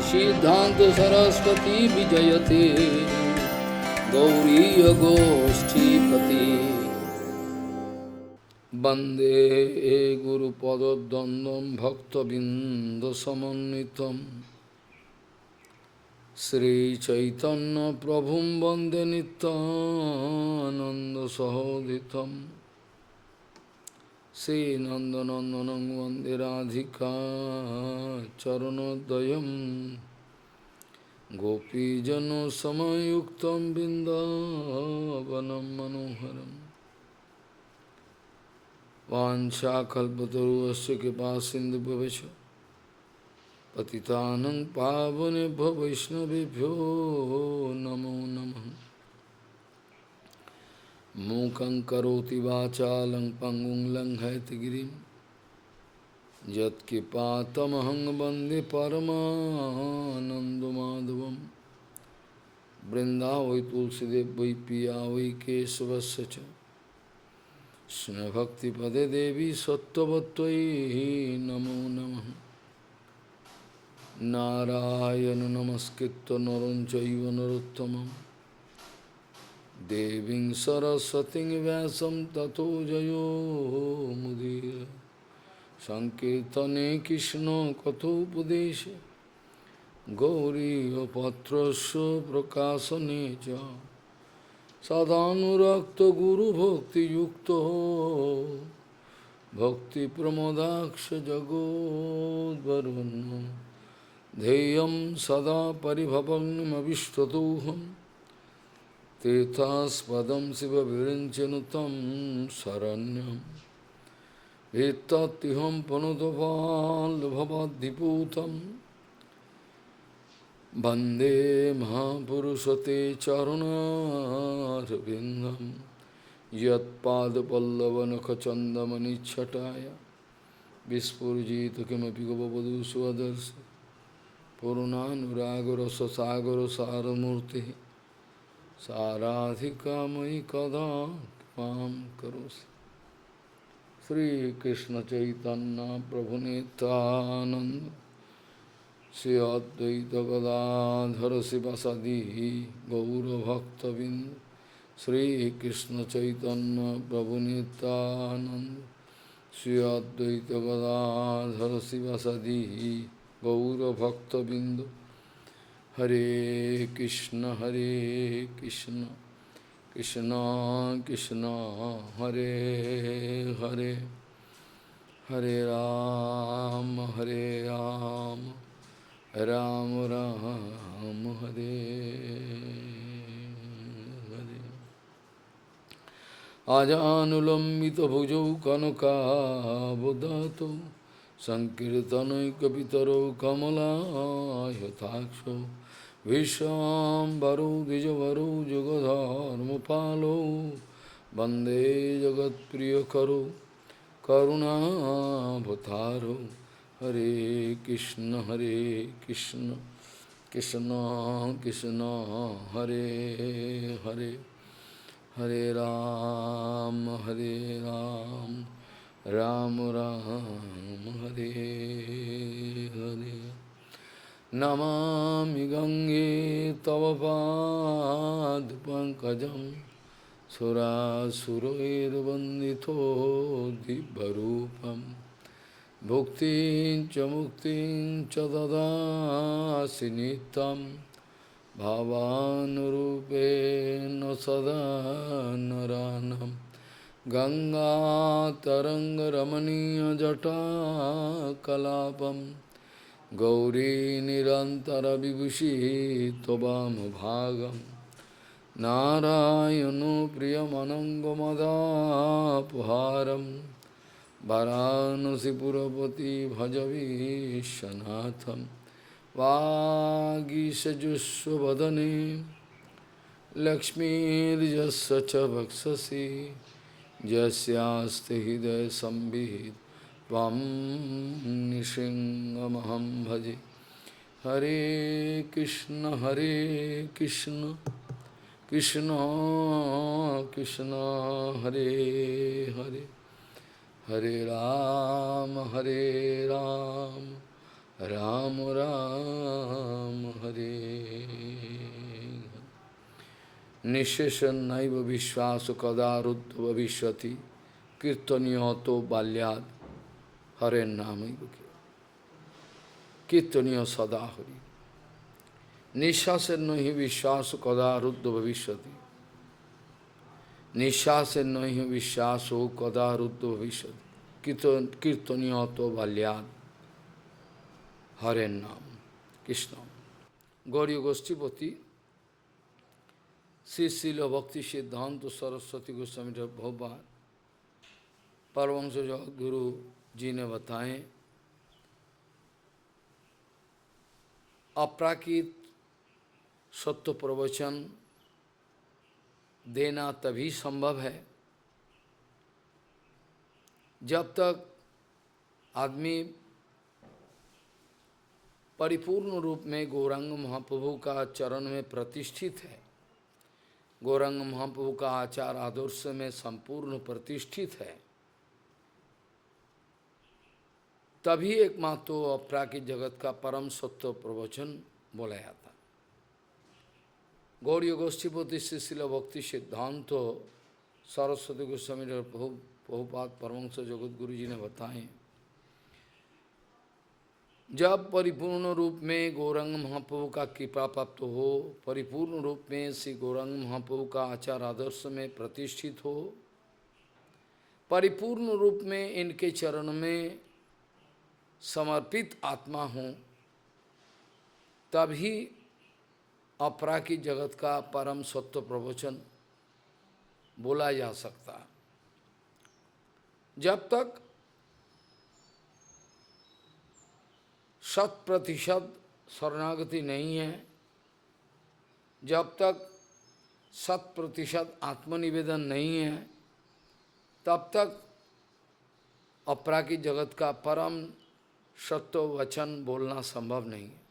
सिद्धांत सरस्वती विजयते गौरी गोष्ठीपति वंदे गुरुपद्वंद्वं भक्तबिंदसमन्वितं श्रीचैतन्य प्रभुं वंदे नित्यानन्दसहोदितं श्रीनन्दनन्दनं वन्दे राधिका चरणोदयं गोपीजनसमयुक्तं बिन्दावनं मनोहरम् वाञ्छाकल्पतरुश्च कृपासिन्धुभ्यश्च पतितानं पावनेभ्यो वैष्णवेभ्यो नमो नमः। मूकं करोति वाचालं पङ्गुं लङ्घयतगिरिं यत्कृपातमहं वन्दे परमानन्दमाधवं। वृन्दावै तुलसीदेव वै पिया वै केशवस्य च कृष्णभक्तिपदे देवी सत्त्ववत्त्वयि नमो नमः। नारायण नमस्कृत्य नरं चैव नरोत्तमं देवीं सरस्वतीं व्यासं ततो जयो मुदीरये। संकीर्तने कृष्ण कथोपदेशे गौरीपत्रस्य प्रकाशने च सदानुरक्त गुरु भक्ति युक्तो भक्ति प्रमोदाक्ष जगोद्वरुण्य ध्येयं सदा परिभवग्नमविष्टदोहं तीर्थास्पदं शिवविरञ्चनुतं शरण्यं एतत्तिहं पनुतपाल्भवद्दिपूतं वन्दे महापुरुषते चरुणारविन्दं यत्पादपल्लवनखचन्दमनिच्छटाय विस्फुजित किमपि गववधू स्वदर्शि पूर्णानुरागरससागर सारमूर्तिः साराधिका मयि कदा कृपां करोसि। श्रीकृष्ण चैतन्य प्रभु नित्यानंद श्री अद्वैत गदाधर शिवसदि गौरभक्तबिंद श्रीकृष्ण चैतन्य प्रभु नित्यानंद श्री अद्वैत गदाधर शिवसदि गौरभक्तबिंद। हरे कृष्ण कृष्ण कृष्ण हरे हरे हरे राम राम राम हरे हरे। आजानुलंबित भुजौ कनकावदातो संकीर्तनैकपितरौ कमलायताक्षो विश्वाम्बरौ द्विजवरौ जुगधर्मपालौ वन्दे जगत्प्रियकरौ करुणावतारौ। हरे कृष्ण कृष्ण कृष्ण हरे हरे हरे राम राम राम हरे हरे। नमामि गंगे तव पादपङ्कजं सुरासुरैर्वन्दितो दिव्यरूपं भुक्तिं च मुक्तिं च ददासि नित्यं भावानुरूपेण सदा नरानं। गंगातरङ्गरमणीयजटाकलापं गौरी निरन्तरविभूषिः त्ववामभागं नारायणो प्रियमनङ्गमदापहारं वाराणसीपुरपति भजवीशनाथं। वागीशजुष्वदने लक्ष्मीर्यस्य च वक्षसि यस्यास्ति हृदयसंवित् त्वं नृसिंहमहं भजे। हरे कृष्ण कृष्ण कृष्ण हरे हरे हरे राम राम राम हरे निःशेषन्नैव विश्वास कदा रुद्ध भविष्यति कीर्तनीय तो बाल्याद हरे नाम कीर्तनीय सदा हरि निःश्वासेन हि विश्वास कदा रुद्ध भविष्यति निःश्वासेन हि विश्वास कदा रुद्ध भविष्यति कीर्तनीय तो बाल्याद हरे नाम कृष्ण गौरी गोष्ठीपति श्री शिल भक्ति सिद्धांत सरस्वती गोस्वामी भगवान परमहंस गुरु जी ने बताएं अपराकित सत्य प्रवचन देना तभी संभव है जब तक आदमी परिपूर्ण रूप में गौरांग महाप्रभु का चरण में प्रतिष्ठित है, गौरांग महाप्रभु का आचार आदर्श में संपूर्ण प्रतिष्ठित है, तभी एकमात्र तो अपराकित जगत का परम सत्य प्रवचन बोला जाता। गौरी गोष्ठीपति श्री शिल भक्ति सिद्धांत सरस्वती गोस्वामी प्रभुपाद परमहंस जगत गुरु जी ने बताए जब परिपूर्ण रूप में गौरांग महाप्रभु का कृपा प्राप्त हो, परिपूर्ण रूप में श्री गौरांग महाप्रभु का आचार आदर्श में प्रतिष्ठित हो, परिपूर्ण रूप में इनके चरण में समर्पित आत्मा हो, तभी अपराकित जगत का परम सत्य प्रवचन बोला जा सकता। जब तक 100% शरणागति नहीं है, जब तक 100% आत्मनिवेदन नहीं है, तब तक अपराकित जगत का परम सत्य वचन बोलना संभव नहीं है।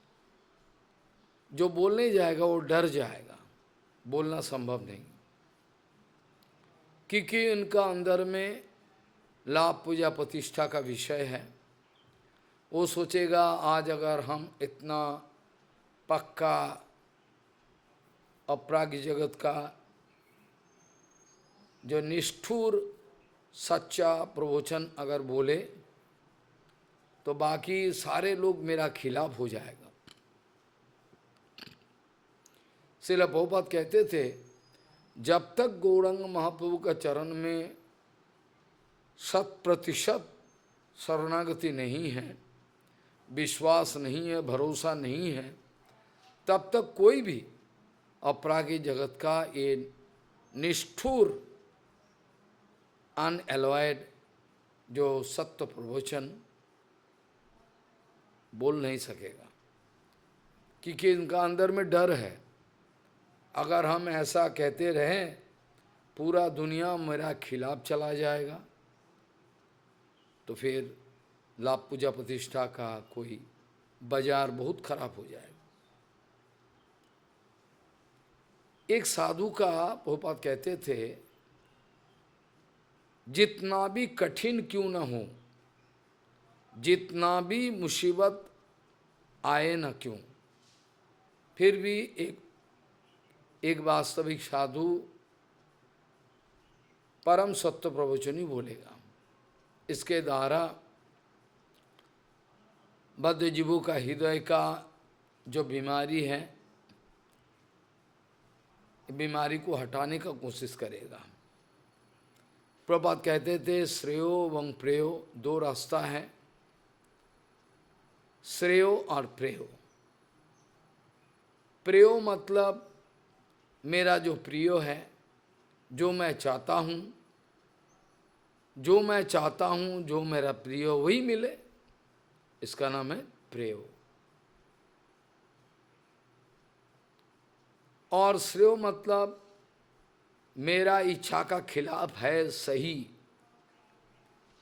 जो बोलने जाएगा वो डर जाएगा, बोलना संभव नहीं, क्योंकि उनका अंदर में लाभ पूजा प्रतिष्ठा का विषय है। वो सोचेगा आज अगर हम इतना पक्का अपरागिक जगत का जो निष्ठुर सच्चा प्रवचन अगर बोले तो बाकी सारे लोग मेरा खिलाफ हो जाएगा। श्रील प्रभुपाद कहते थे जब तक गौरांग महाप्रभु का चरण में 100% शरणागति नहीं है, विश्वास नहीं है, भरोसा नहीं है, तब तक कोई भी अपरागिक जगत का ये निष्ठुर अनएलॉयड जो सत्य प्रवचन बोल नहीं सकेगा, क्योंकि इनका अंदर में डर है। अगर हम ऐसा कहते रहें पूरा दुनिया मेरा खिलाफ चला जाएगा तो फिर लाभ पूजा प्रतिष्ठा का कोई बाजार बहुत खराब हो जाएगा। एक साधु का प्रभुपाद कहते थे जितना भी कठिन क्यों न हो, जितना भी मुसीबत आए न क्यों, फिर भी एक वास्तविक साधु परम सत्य प्रवचन ही बोलेगा। इसके द्वारा बद्ध जीवों का हृदय का जो बीमारी है, बीमारी को हटाने का कोशिश करेगा। प्रभुपाद कहते थे श्रेयो वं प्रेयो, दो रास्ता है, श्रेयो और प्रेयो। प्रेयो मतलब मेरा जो प्रिय है, जो मैं चाहता हूँ, जो मैं चाहता हूँ, जो मेरा प्रिय वही मिले, इसका नाम है प्रेयो। और श्रेयो मतलब मेरा इच्छा का खिलाफ है सही,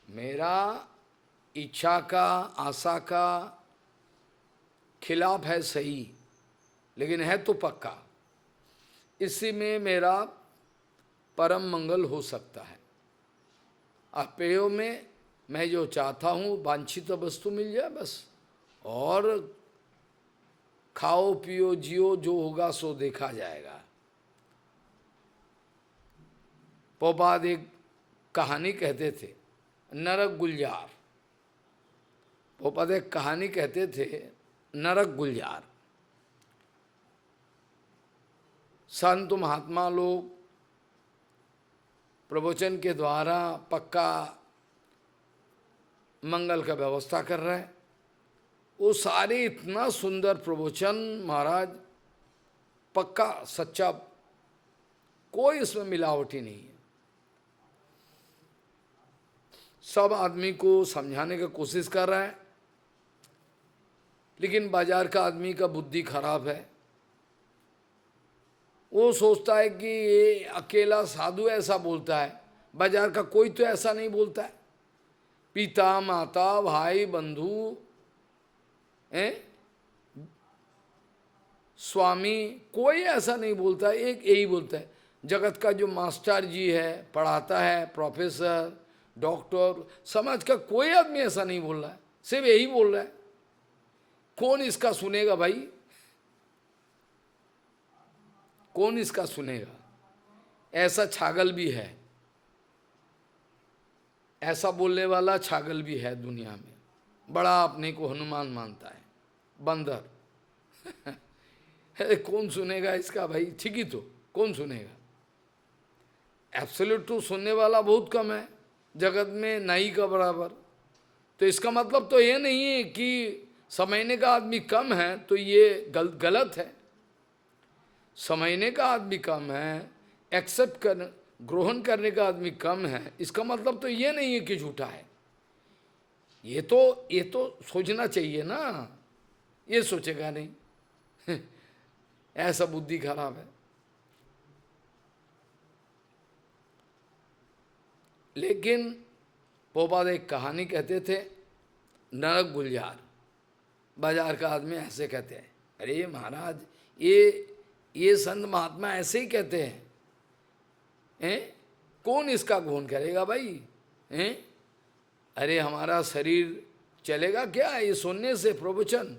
मेरा इच्छा का आशा का खिलाफ है सही, लेकिन है तो पक्का, इसी में मेरा परम मंगल हो सकता है। अप्रेयो में मैं जो चाहता हूँ वांछित वस्तु मिल जाए बस, और खाओ पियो जियो, जो होगा सो देखा जाएगा। पोपाद एक कहानी कहते थे, नरक गुलजार। पोपाद एक कहानी कहते थे, नरक गुलजार। संत महात्मा लोग प्रवचन के द्वारा पक्का मंगल का व्यवस्था कर रहे हैं। वो सारे इतना सुंदर प्रवचन महाराज, पक्का सच्चा, कोई इसमें मिलावटी नहीं है। सब आदमी को समझाने की कोशिश कर रहा है, लेकिन बाजार का आदमी का बुद्धि खराब है। वो सोचता है कि ये अकेला साधु ऐसा बोलता है, बाजार का कोई तो ऐसा नहीं बोलता है। पिता माता भाई बंधु स्वामी कोई ऐसा नहीं बोलता है, एक यही बोलता है। जगत का जो मास्टर जी है, पढ़ाता है, प्रोफेसर, डॉक्टर, समाज का कोई आदमी ऐसा नहीं बोल रहा है, सिर्फ यही बोल रहा है। कौन इसका सुनेगा भाई? कौन इसका सुनेगा? ऐसा छागल भी है, ऐसा बोलने वाला छागल भी है दुनिया में। बड़ा अपने को हनुमान मानता है, बंदर। कौन सुनेगा इसका भाई? ठीक ही तो, कौन सुनेगा? एब्सोल्यूट तो सुनने वाला बहुत कम है जगत में, नहीं का बराबर। तो इसका मतलब तो ये नहीं है कि समझने का आदमी कम है तो ये गलत है। समझने का आदमी कम है, एक्सेप्ट कर ग्रहण करने का आदमी कम है, इसका मतलब तो ये नहीं है कि झूठा है। ये तो सोचना चाहिए ना, ये सोचेगा नहीं। ऐसा बुद्धि खराब है। लेकिन पोपाद एक कहानी कहते थे, नरक गुलजार। बाजार का आदमी ऐसे कहते हैं, अरे महाराज ये संत महात्मा ऐसे ही कहते हैं, कौन इसका गुण करेगा भाई? अरे हमारा शरीर चलेगा क्या ये सुनने से प्रवचन?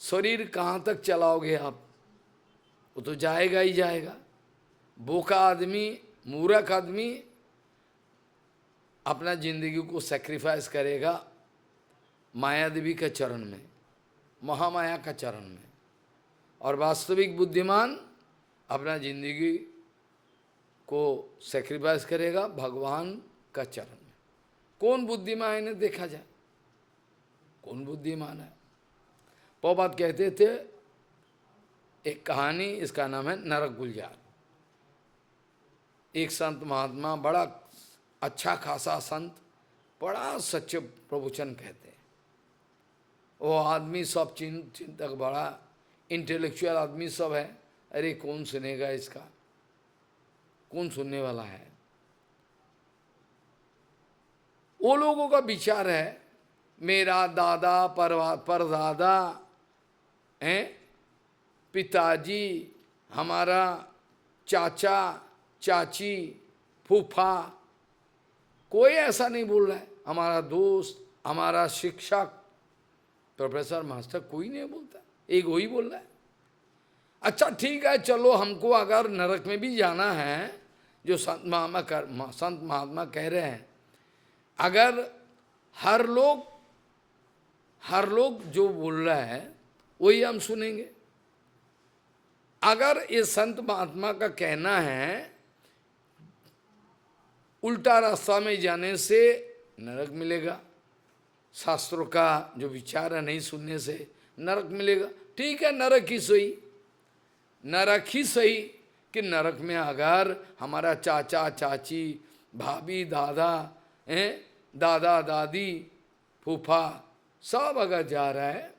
शरीर कहाँ तक चलाओगे आप? वो तो जाएगा ही जाएगा। बोका आदमी, मूर्ख आदमी अपना जिंदगी को सैक्रिफाइस करेगा माया देवी के चरण में, महामाया का चरण में, और वास्तविक बुद्धिमान अपना जिंदगी को सैक्रिफाइस करेगा भगवान का चरण में। कौन बुद्धिमान है देखा जाए, कौन बुद्धिमान है? पोपाद कहते थे एक कहानी, इसका नाम है नरक गुलजार। एक संत महात्मा, बड़ा अच्छा खासा संत, बड़ा सच्चे प्रवचन कहते हैं। वो आदमी सब चिंतक, बड़ा इंटेलेक्चुअल आदमी सब है। अरे कौन सुनेगा इसका? कौन सुनने वाला है? वो लोगों का विचार है, मेरा दादा परदादा हैं, पिताजी, हमारा चाचा चाची, फूफा, कोई ऐसा नहीं बोल रहा है। हमारा दोस्त, हमारा शिक्षक, प्रोफेसर, मास्टर, कोई नहीं बोलता, एक वही बोल रहा है। अच्छा ठीक है, चलो हमको अगर नरक में भी जाना है, जो संत महात्मा कह रहे हैं, अगर हर लोग जो बोल रहा है वही हम सुनेंगे। अगर ये संत महात्मा का कहना है उल्टा रास्ता में जाने से नरक मिलेगा, शास्त्रों का जो विचार है नहीं सुनने से नरक मिलेगा, ठीक है, नरक ही सही कि नरक में अगर हमारा चाचा चाची, भाभी दादा दादा दादी, फूफा सब अगर जा रहा है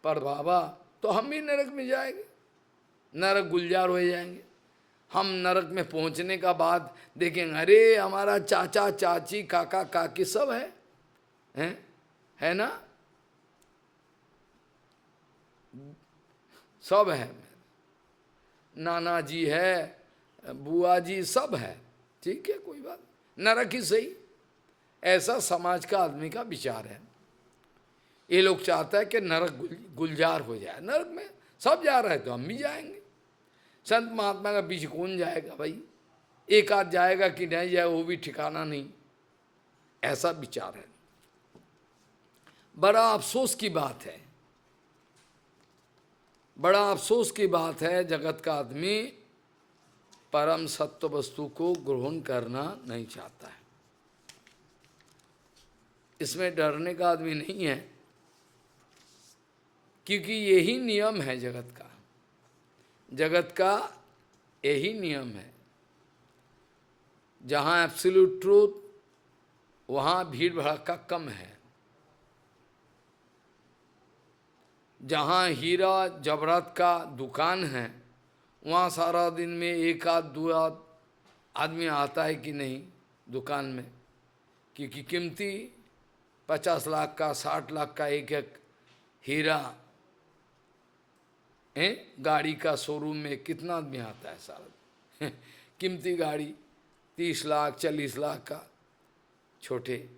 पर बाबा, तो हम भी नरक में जाएंगे, नरक गुलजार हो जाएंगे। हम नरक में पहुंचने का बाद देखेंगे, अरे हमारा चाचा चाची काका काकी सब है ना, सब है, नाना जी है, बुआ जी सब है, ठीक है, कोई बात, नरक ही सही। ऐसा समाज का आदमी का विचार है। ये लोग चाहता है कि नरक गुलजार हो जाए, नरक में सब जा रहे हैं तो हम भी जाएंगे। संत महात्मा का पीछे कौन जाएगा भाई, एक आध जाएगा कि नहीं जाए वो भी ठिकाना नहीं, ऐसा विचार है। बड़ा अफसोस की बात है, बड़ा अफसोस की बात है, जगत का आदमी परम सत्य वस्तु को ग्रहण करना नहीं चाहता है। इसमें डरने का आदमी नहीं है, क्योंकि यही नियम है जगत का, जगत का यही नियम है। जहाँ एब्सोल्यूट ट्रूथ वहाँ भीड़ भड़का कम है। जहाँ हीरा जबरत का दुकान है वहाँ सारा दिन में एक आध दो आदमी आता है कि नहीं दुकान में, क्योंकि कीमती 50 लाख का 60 लाख का एक एक हीरा है। गाड़ी का शोरूम में कितना आदमी आता है सारा कीमती गाड़ी 30 लाख 40 लाख का छोटे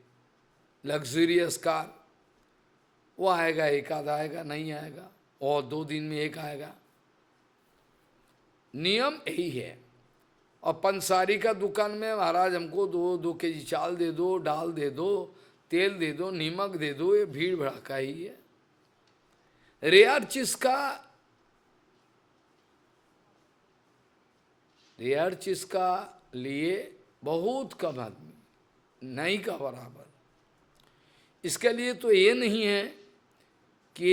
लग्जरियस कार, वो आएगा, एक आध आएगा, नहीं आएगा, और 2 दिन में एक आएगा। नियम यही है। और पंसारी का दुकान में महाराज हमको 2 केजी चाल दे दो, दाल दे दो, तेल दे दो, नीमक दे दो, ये भीड़ भड़का ही है। रेयर चीज का लिए बहुत कम आदमी, नहीं का बराबर। इसके लिए तो ये नहीं है कि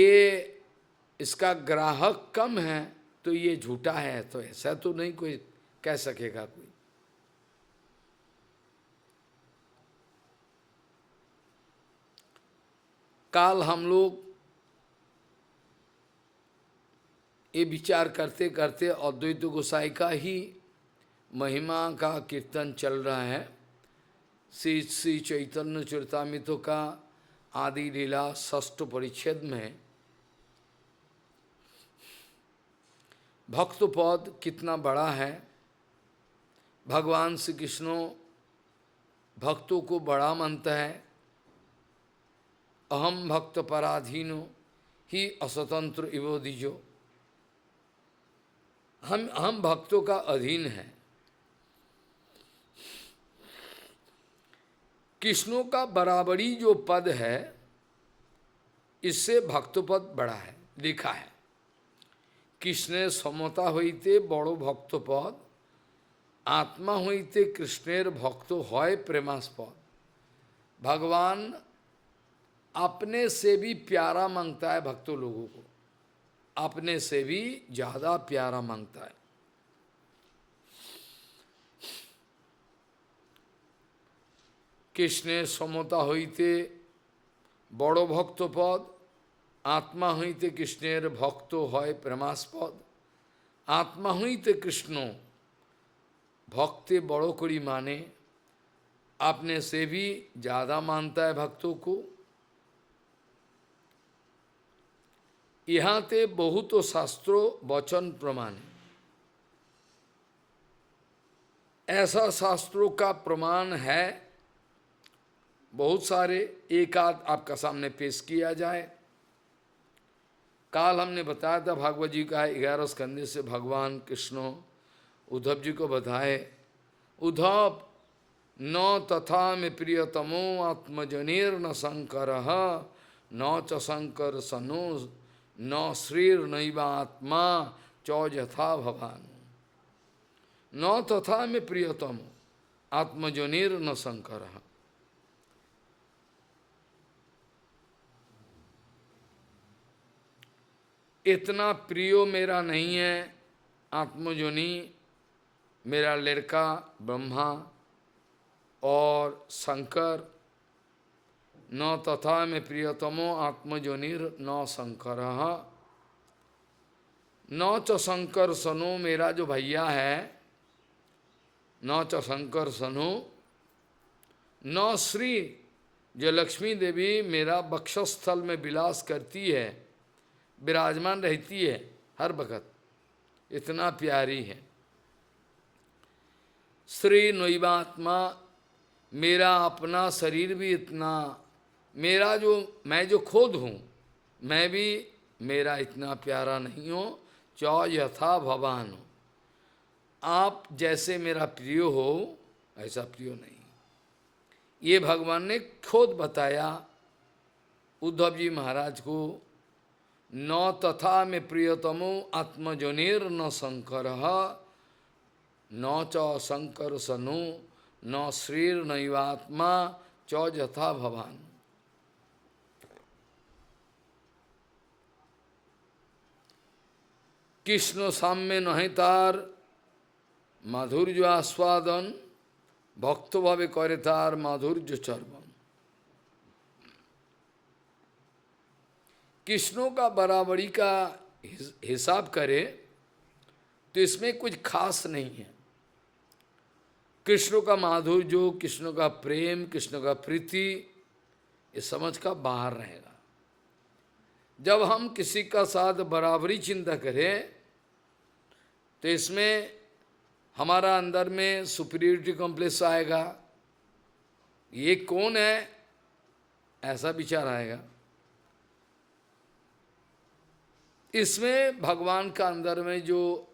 इसका ग्राहक कम है तो ये झूठा है, तो ऐसा तो नहीं कोई कह सकेगा कोई। काल हम लोग ये विचार करते करते अद्वैत गोसाई का ही महिमा का कीर्तन चल रहा है। श्री चैतन्य चरितामृत का आदि लीला 6ठ परिच्छेद में भक्त पद कितना बड़ा है। भगवान श्री कृष्ण भक्तों को बड़ा मानता है। अहम भक्त पराधीनो ही अस्वतंत्र इवो दीजो, हम भक्तों का अधीन है। कृष्णों का बराबरी जो पद है इससे भक्त पद बड़ा है, लिखा है। कृष्णेर समता हईते बड़ो भक्त पद, आत्मा हईते कृष्णेर भक्त হয় प्रेमास्पद। भगवान अपने से भी प्यारा मांगता है भक्तों लोगों को, अपने से भी ज्यादा प्यारा मांगता है। कृष्णेर समता हईते बड़ो भक्त पद, आत्मा हईते कृष्णेर भक्त হয় प्रेमास्पद। आत्मा हईते कृष्ण भक्ते बड़ो करी माने, अपने से भी ज्यादा मानता है भक्तों को। यहाँ ते बहुत शास्त्रों वचन प्रमाण, ऐसा शास्त्रों का प्रमाण है बहुत सारे, एक आध आपका सामने पेश किया जाए। काल हमने बताया था भागवत जी का 11 स्कंदे से भगवान कृष्ण उद्धव जी को बताए, उद्धव न तथा में प्रियतमो आत्मजनेर न शंकर न च शंकर सनो न श्रीर नैवात्मा चौ यथा भवान। न तथा में प्रियतम आत्मजनेर न शंकर, इतना प्रियो मेरा नहीं है आत्मजोनी, मेरा लड़का ब्रह्मा और शंकर। न तथा में प्रियतमो आत्मजोनिर न शंकर न च शंकर सनो, मेरा जो भैया है न च शंकर सनो न श्री, जो लक्ष्मी देवी मेरा वक्षस्थल में विलास करती है, विराजमान रहती है हर वक्त, इतना प्यारी है। श्री नैवात्मा, मेरा अपना शरीर भी इतना, मेरा जो मैं जो खुद हूँ, मैं भी मेरा इतना प्यारा नहीं हो। चौ यथा भवान, आप जैसे मेरा प्रिय हो ऐसा प्रिय नहीं। ये भगवान ने खुद बताया उद्धव जी महाराज को। न तथा में प्रियतमो आत्मजनेर न शंकर, न च शंकर सनु न श्रीर नैवात्मा च यथा भवान। कृष्ण साम्य नहे तार माधुर्य आस्वादन, भक्त भावे करे तार माधुर्य चर्वण। कृष्णों का बराबरी का हिसाब करे तो इसमें कुछ खास नहीं है। कृष्णों का माधुर्य, कृष्णों का प्रेम, कृष्णों का प्रीति, ये समझ का बाहर रहेगा। जब हम किसी का साथ बराबरी चिंता करें तो इसमें हमारा अंदर में सुपीरियरिटी कॉम्प्लेक्स आएगा। ये कौन है ऐसा विचार आएगा। इसमें भगवान का अंदर में जो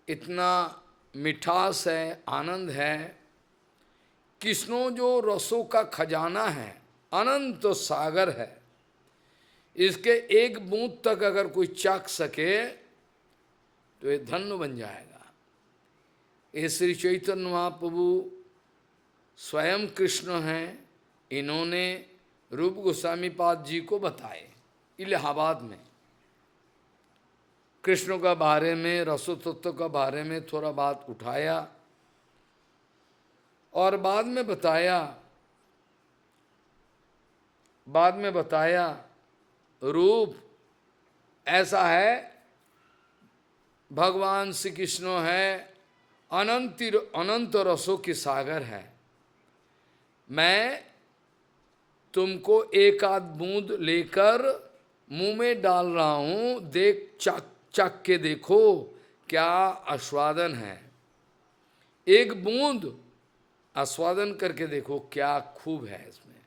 इतना मिठास है, आनंद है, कृष्णों जो रसों का खजाना है, अनंत सागर है, इसके एक बूंद तक अगर कोई चाख सके तो ये धन्य बन जाएगा। ये श्री चैतन्य महाप्रभु स्वयं कृष्ण हैं, इन्होंने रूप गोस्वामी पाद जी को बताए इलाहाबाद में। कृष्ण का बारे में, रसो तत्व का बारे में थोड़ा बात उठाया और बाद में बताया रूप ऐसा है, भगवान श्री कृष्ण है, अनंत रसों की सागर है। मैं तुमको एक आध बूंद लेकर मुंह में डाल रहा हूं, देख चख के देखो क्या आस्वादन है। एक बूंद आस्वादन करके देखो क्या खूब है इसमें।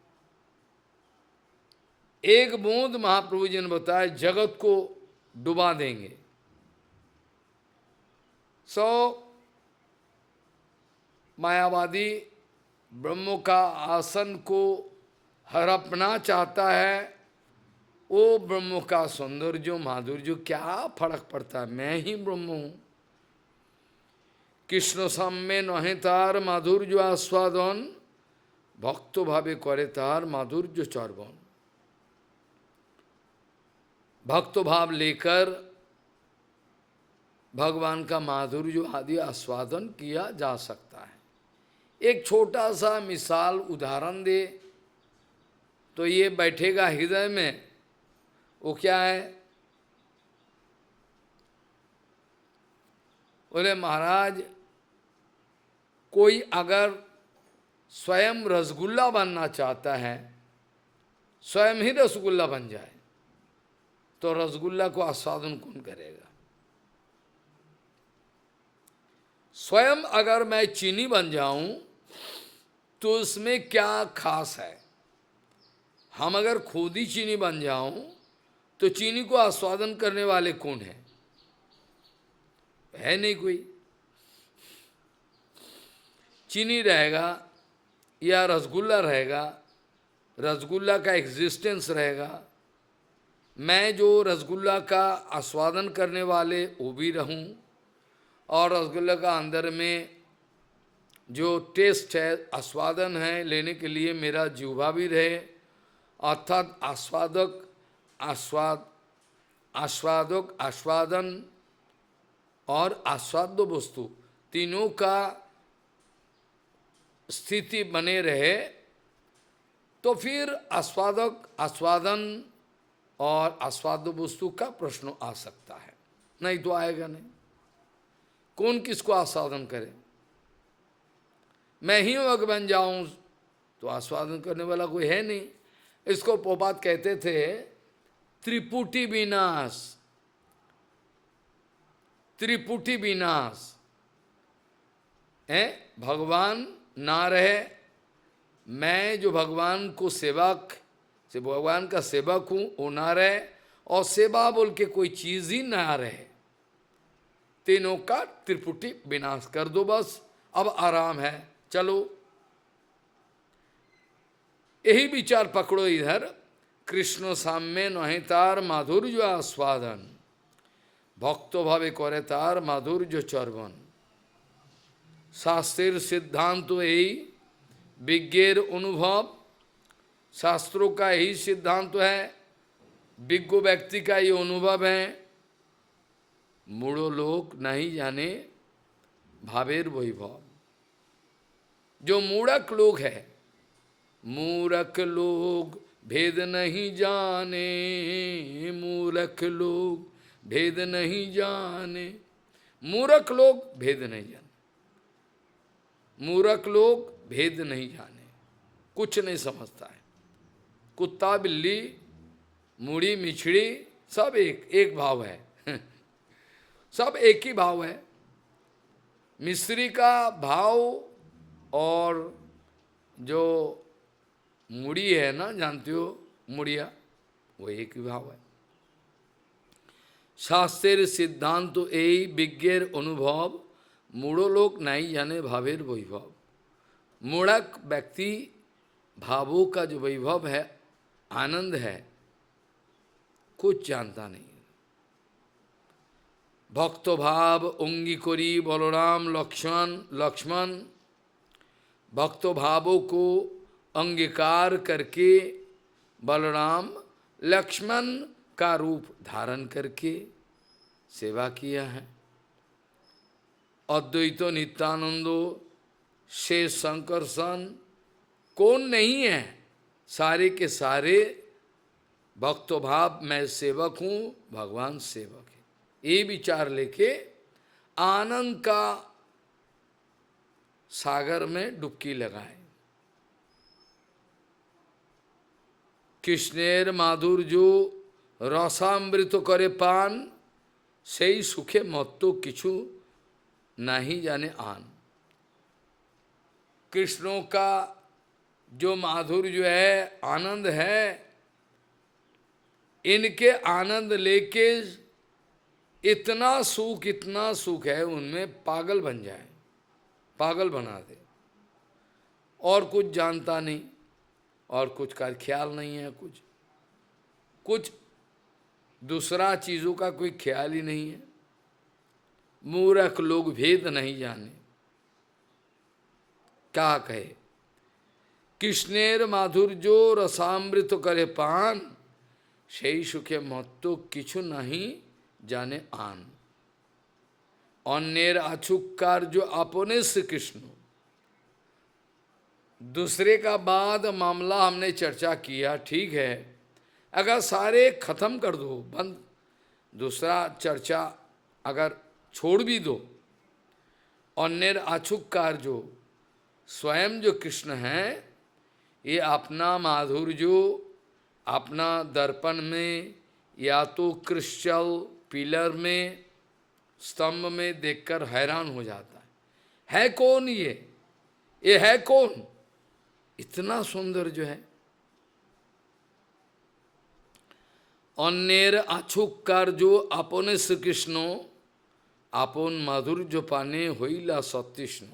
एक बूंद महाप्रभु जी ने बताया जगत को डुबा देंगे। मायावादी ब्रह्म का आसन को हड़पना चाहता है, वो ब्रह्म का सौंदर्य माधुर्य क्या फर्क पड़ता है, मैं ही ब्रह्म हूं। कृष्ण साम्य नहे तार माधुर्य आस्वादन, भक्त भावे करे तार माधुर्य चर्वण। भक्त भाव लेकर भगवान का माधुर्य आदि आस्वादन किया जा सकता है। एक छोटा सा मिसाल उदाहरण दे तो ये बैठेगा हृदय में। वो क्या है? बोले महाराज, कोई अगर स्वयं रसगुल्ला बनना चाहता है, स्वयं ही रसगुल्ला बन जाए, तो रसगुल्ला को आस्वादन कौन करेगा? स्वयं अगर मैं चीनी बन जाऊं तो उसमें क्या खास है? हम अगर खुद ही चीनी बन जाऊं तो चीनी को आस्वादन करने वाले कौन है? है नहीं कोई। चीनी रहेगा या रसगुल्ला रहेगा, रसगुल्ला का एग्जिस्टेंस रहेगा, मैं जो रसगुल्ला का आस्वादन करने वाले वो भी रहूं, और रसगुल्ला का अंदर में जो टेस्ट है, आस्वादन है, लेने के लिए मेरा जीवा भी रहे, अर्थात आस्वादन और आस्वाद्य वस्तु तीनों का स्थिति बने रहे, तो फिर आस्वादन और आस्वाद्य वस्तु का प्रश्न आ सकता है। नहीं तो आएगा नहीं। कौन किसको आस्वादन करे? मैं ही अगर बन जाऊं तो आस्वादन करने वाला कोई है नहीं। इसको पोपात कहते थे त्रिपुटी विनाश। त्रिपुटी विनाश है, भगवान ना रहे मैं जो भगवान को सेवक से भगवान का सेवक हूं वो ना रहे, और सेवा बोल के कोई चीज ही ना रहे, तीनों का त्रिपुटी विनाश कर दो बस, अब आराम है, चलो। यही विचार पकड़ो इधर। कृष्ण साम्य नहे तार माधुर्य आस्वादन, भक्त भावे करे तार माधुर्य चर्वन। शास्त्रेर सिद्धांत तो यही, विज्ञेर अनुभव, शास्त्रों का यही सिद्धांत तो है, विज्ञ व्यक्ति का ये अनुभव है। मूढ़ो लोक नहीं जाने भावेर वैभव। जो मूढ़क लोग है, मूर्ख लोग भेद नहीं जाने, मूर्ख लोग भेद नहीं जाने, मूर्ख लोग भेद नहीं जाने, मूर्ख लोग भेद नहीं जाने, कुछ नहीं समझता है। कुत्ता बिल्ली मूढ़ी मिछड़ी सब एक भाव है सब एक ही भाव है। मिस्री का भाव और जो मूढ़ी है ना, जानते हो मुड़िया, वो एक ही भाव है। शास्त्रेर सिद्धांत तो यही, विज्ञेर अनुभव, मूढ़ो लोक नहीं जाने भावेर वैभव। मूढ़क व्यक्ति भावों का जो वैभव है, आनंद है, कुछ जानता नहीं। भक्त भाव अंगीकरी बलराम लक्ष्मण, भक्त भावों को अंगीकार करके बलराम लक्ष्मण का रूप धारण करके सेवा किया है। अद्वैत नित्यानंदो शेष संकर्षण कौन नहीं है, सारे के सारे भक्त भाव, मैं सेवक हूं, भगवान सेवक है, ये विचार लेके आनंद का सागर में डुबकी लगाए। कृष्णेर माधुर्य रसामृत करे पान, সেই সুখে মত্ত কিছু नहीं जाने आन। कृष्णों का जो माधुर्य है, आनंद है, इनके आनंद लेके इतना सुख है, उनमें पागल बन जाए, पागल बना दे, और कुछ जानता नहीं, और कुछ का ख्याल नहीं है, कुछ दूसरा चीजों का कोई ख्याल ही नहीं है। मूर्ख लोग भेद नहीं जाने, क्या कहे। कृष्णेर माधुर्यो रसामृत करे पान, সেই সুখে মত্ত কিছু नहीं जाने आन। अन्येर आछुक्कार जो अपने श्री कृष्ण, दूसरे का बाद मामला हमने चर्चा किया, ठीक है, अगर सारे खत्म कर दो, बंद, दूसरा चर्चा अगर छोड़ भी दो, अन्येर आछुक्कार जो स्वयं जो कृष्ण हैं, ये अपना माधुर्य अपना दर्पण में या तो क्रिस्टल पिलर में स्तंभ में देखकर हैरान हो जाता है कौन ये है कौन, इतना सुंदर जो है। अन्येर आछुक्कार जो अपने श्री कृष्ण, आपन माधुर्य पाने होइला सतीष्ण।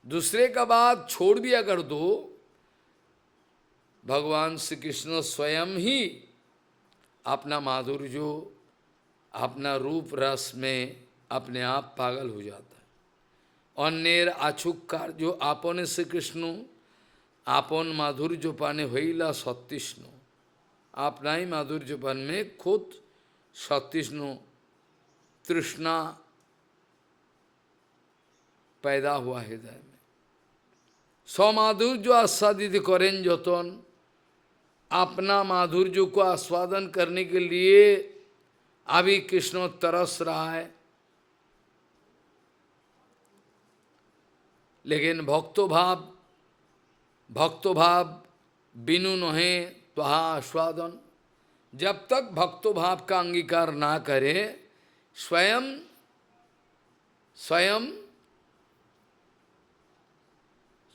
दूसरे का बात छोड़ भी अगर दो, भगवान श्री कृष्ण स्वयं ही अपना माधुर्य, अपना रूप रस में अपने आप पागल हो जाता है। अन्येर आछुक्कार जो आपने श्री कृष्ण, आपन माधुर्य पाने होइला सतीष्ण, अपना ही माधुर्यपन में खुद सतीष्ण तृष्णा पैदा हुआ हृदय में। स्वमाधुर्य आस्वादित करें जतन, अपना माधुर्य को आस्वादन करने के लिए अभी कृष्ण तरस रहा है, लेकिन भक्तो भाव बिनु नहे त्वहा आस्वादन। जब तक भक्तो भाव का अंगीकार ना करे,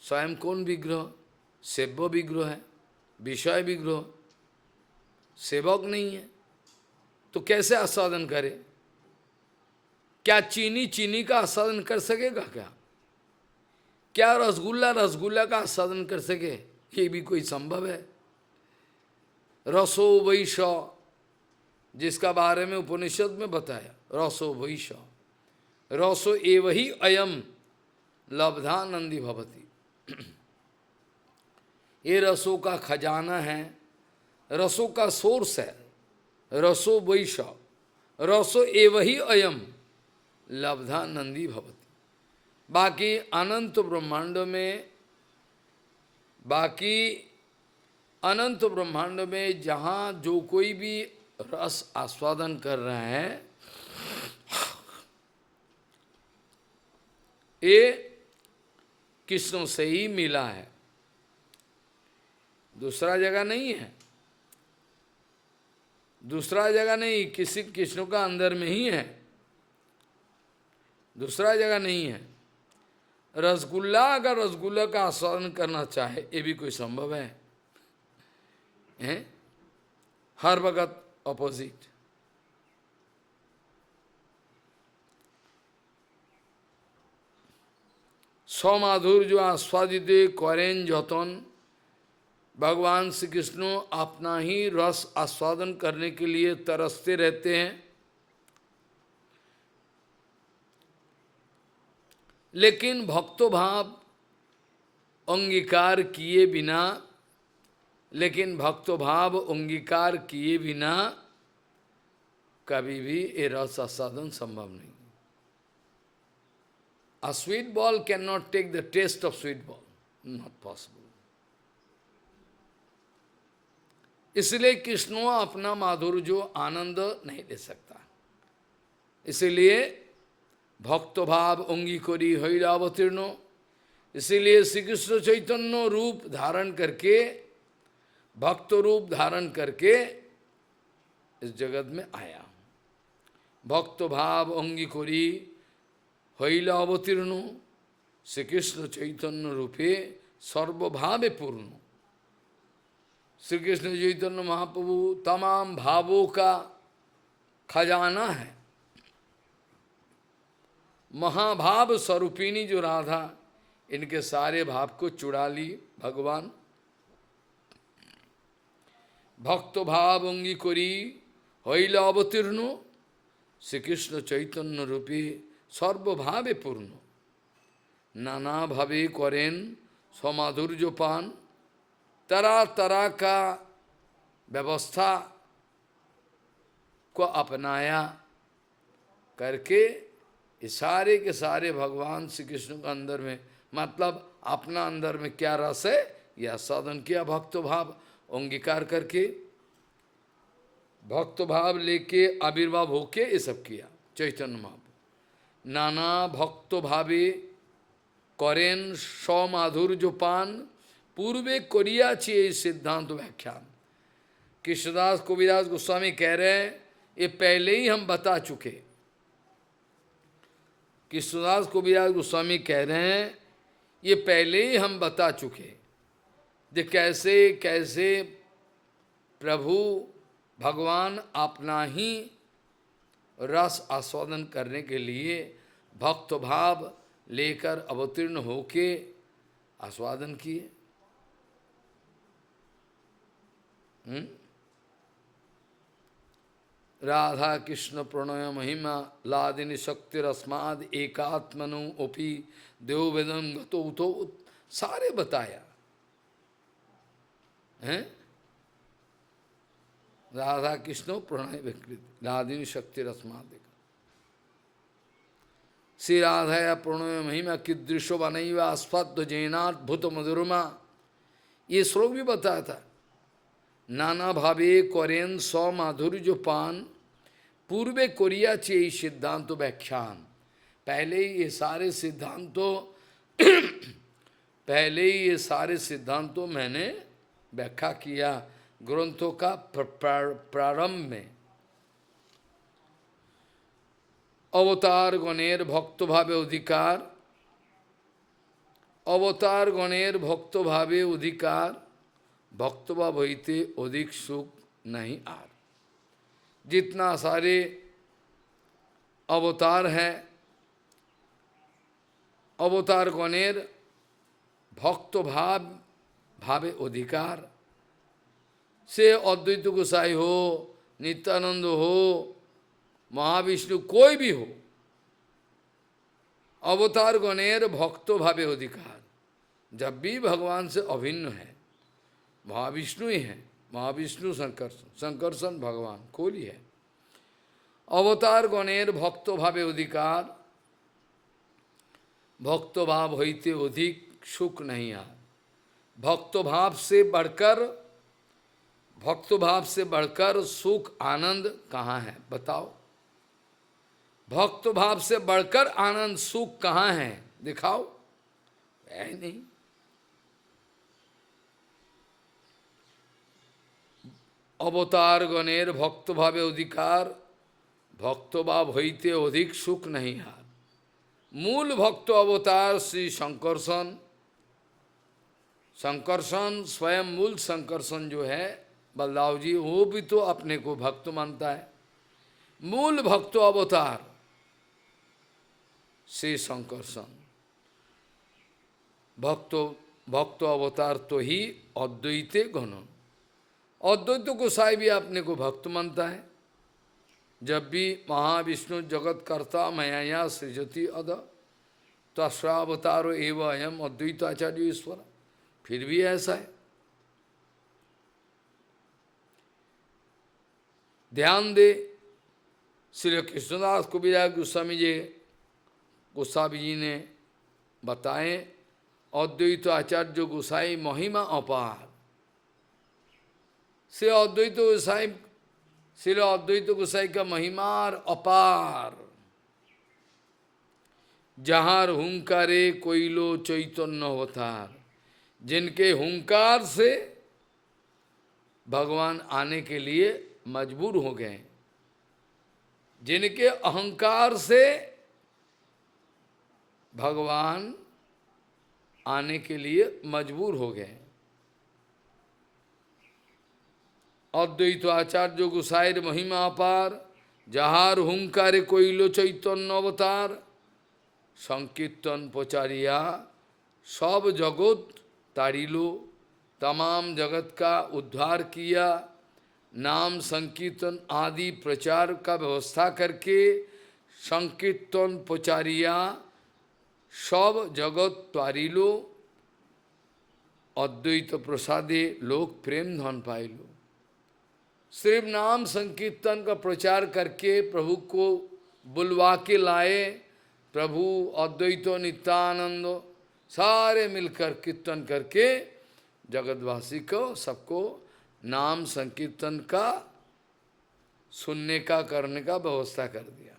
स्वयं कौन विग्रह? सेव्य विग्रह है, विषय विग्रह, सेवक नहीं है, तो कैसे आस्वादन करे? क्या चीनी चीनी का आस्वादन कर सकेगा क्या? क्या रसगुल्ला रसगुल्ला का आस्वादन कर सके? ये भी कोई संभव है? रसो वैष, जिसका बारे में उपनिषद में बताया, रसो वैष, रसो एव ही अयम लब्धानंदी भवति। ये रसों का खजाना है, रसों का सोर्स है, रसो वैष, रसो एव ही अयम लब्धानंदी भवति। बाकी अनंत ब्रह्मांड में, बाकी अनंत ब्रह्मांड में जहाँ जो कोई भी रस आस्वादन कर रहे हैं, ये कृष्ण से ही मिला है, दूसरा जगह नहीं है, दूसरा जगह नहीं, किसी कृष्ण का अंदर में ही है, दूसरा जगह नहीं है। रसगुल्ला अगर रसगुल्ला का आस्वादन करना चाहे, ये भी कोई संभव है? हर वक्त অপোজিট। स्वमाधुर्य आस्वादित करें जतन, भगवान श्री कृष्ण अपना ही रस आस्वादन करने के लिए तरसते रहते हैं। लेकिन भक्तो भाव अंगीकार किए बिना, लेकिन भक्तो भाव अंगीकार किए बिना कभी भी ये रस आस्वादन संभव नहीं। A sweet ball cannot take the taste of sweet ball, not possible. इसलिए कृष्ण अपना माधुर्य जो आनंद नहीं दे सकता, इसीलिए भक्त भाव अंगीकरी हैरावतीर्ण, इसीलिए श्री कृष्ण चैतन्य रूप धारण करके, भक्त रूप धारण करके इस जगत में आया। भक्त भाव अंगीकरी हैला अवतीर्ण, श्री कृष्ण चैतन्य रूपे सर्वभावे पूर्ण। श्री कृष्ण चैतन्य महाप्रभु तमाम भावों का खजाना है। महाभाव स्वरूपिणी जो राधा, इनके सारे भाव को चुरा ली भगवान। भक्त भाव अंगीकरी हैला अवतीर्ण, श्री कृष्ण चैतन्य रूपी सर्वभावे पूर्ण। नाना भावे करें स्वमाधुर्य पान, तरह तरह का व्यवस्था को अपनाया करके ये सारे के सारे भगवान श्री कृष्ण के अंदर में, मतलब अपना अंदर में क्या रस है यह साधन किया। भक्त भाव अंगीकार करके, भक्त भाव लेके आविर्भाव होके ये सब किया चैतन्य महाप्रभु। नाना भक्त भावे करें स्वमाधुर्य पान, पूर्वे करिया चाहिए सिद्धांत व्याख्यान। कृष्णदास कविराज गोस्वामी कह रहे हैं ये पहले ही हम बता चुके। कृष्णदास कविराज गोस्वामी कह रहे हैं ये पहले ही हम बता चुके, जे कैसे कैसे प्रभु भगवान अपना ही रस आस्वादन करने के लिए भक्त भाव लेकर अवतीर्ण होके आस्वादन किए। राधा कृष्ण प्रणय महिमा लादिनी शक्ति रस्माद एकात्मनु ओपी देव वेदन गतो उतो, सारे बताया हैं। राधा कृष्ण प्रणय विकृत लादिनी शक्ति रस्माद, श्री राधा प्रणय महिमा कीदृशो बनैव आस्पद जैनाद्भुत मधुरमा, ये श्लोक भी बताया था। नाना भावे करें स्व माधुर्य पान, पूर्वे कोरिया चे सिद्धांत व्याख्यान। पहले ही ये सारे सिद्धांतों पहले ही ये सारे सिद्धांतों मैंने व्याख्या किया ग्रंथों का प्रारंभ में। अवतार गणेर भक्त भावे अधिकार, अवतार गणेर भक्त भावे अधिकार, भक्त भाव होते अधिक सुख नहीं आर। जितना सारे अवतार हैं, अवतार गणेर भक्त भावे अधिकार, से अद्वैत गोसाई हो, नित्यानंद हो, महाविष्णु, कोई भी हो, अवतार गणेर भक्त भावे अधिकार, जब भी भगवान से अभिन्न है, महाविष्णु ही है, महाविष्णु संकर्षण, संकर्षण भगवान कोई है। अवतार गणेर भक्त भावे अधिकार, भक्त भाव होते अधिक सुख नहीं आ। भक्त भाव से बढ़कर, भक्त भाव से बढ़कर सुख आनंद कहाँ है बताओ? भक्त भाव से बढ़कर आनंद सुख कहाँ है दिखाओ? है नहीं। अवतार गणेर भक्त भावे अधिकार, भक्त भाव होते अधिक सुख नहीं हार। मूल भक्त अवतार श्री संकर्षण, संकर्षण स्वयं मूल संकर्षण जो है बलदाव जी, वो भी तो अपने को भक्त मानता है। मूल भक्त अवतार श्री संकर्षण, भक्त अवतार तो ही अद्वैते गण। अद्वैत गोसाई भी अपने को भक्त मानता है। जब भी महाविष्णु जगत कर्ता मया सृजति अद तस्वावतारो एव अयम अद्वैत आचार्य ईश्वर, फिर भी ऐसा है। ध्यान दे, श्री कृष्णदास कविराज गोस्वामी जी ने बताए, अद्वैत आचार्य गोसाई महिमा अपार। श्री अद्वैत गोसाई, श्री अद्वैत गोसाई का महिमार अपार। जहार हुंकारे कोइलो चैतन्य अवतार, जिनके हुंकार से भगवान आने के लिए मजबूर हो गए, जिनके अहंकार से भगवान आने के लिए मजबूर हो गए। अद्वैत आचार्य गोसाईर महिमा अपार, जहार हुंकारे कोइलो चैतन्य अवतार, संकीर्तन प्रचारिया सब जगत तारिलो, तमाम जगत का उद्धार किया। नाम संकीर्तन आदि प्रचार का व्यवस्था करके संकीर्तन प्रचारिया सब जगत तारिलो, अद्वैत प्रसादे लोक प्रेम धन पाइलो। सिर्फ नाम संकीर्तन का प्रचार करके प्रभु को बुलवा के लाए। प्रभु अद्वैत नित्यानंद सारे मिलकर कीर्तन करके जगतवासी को सबको नाम संकीर्तन का सुनने का करने का व्यवस्था कर दिया।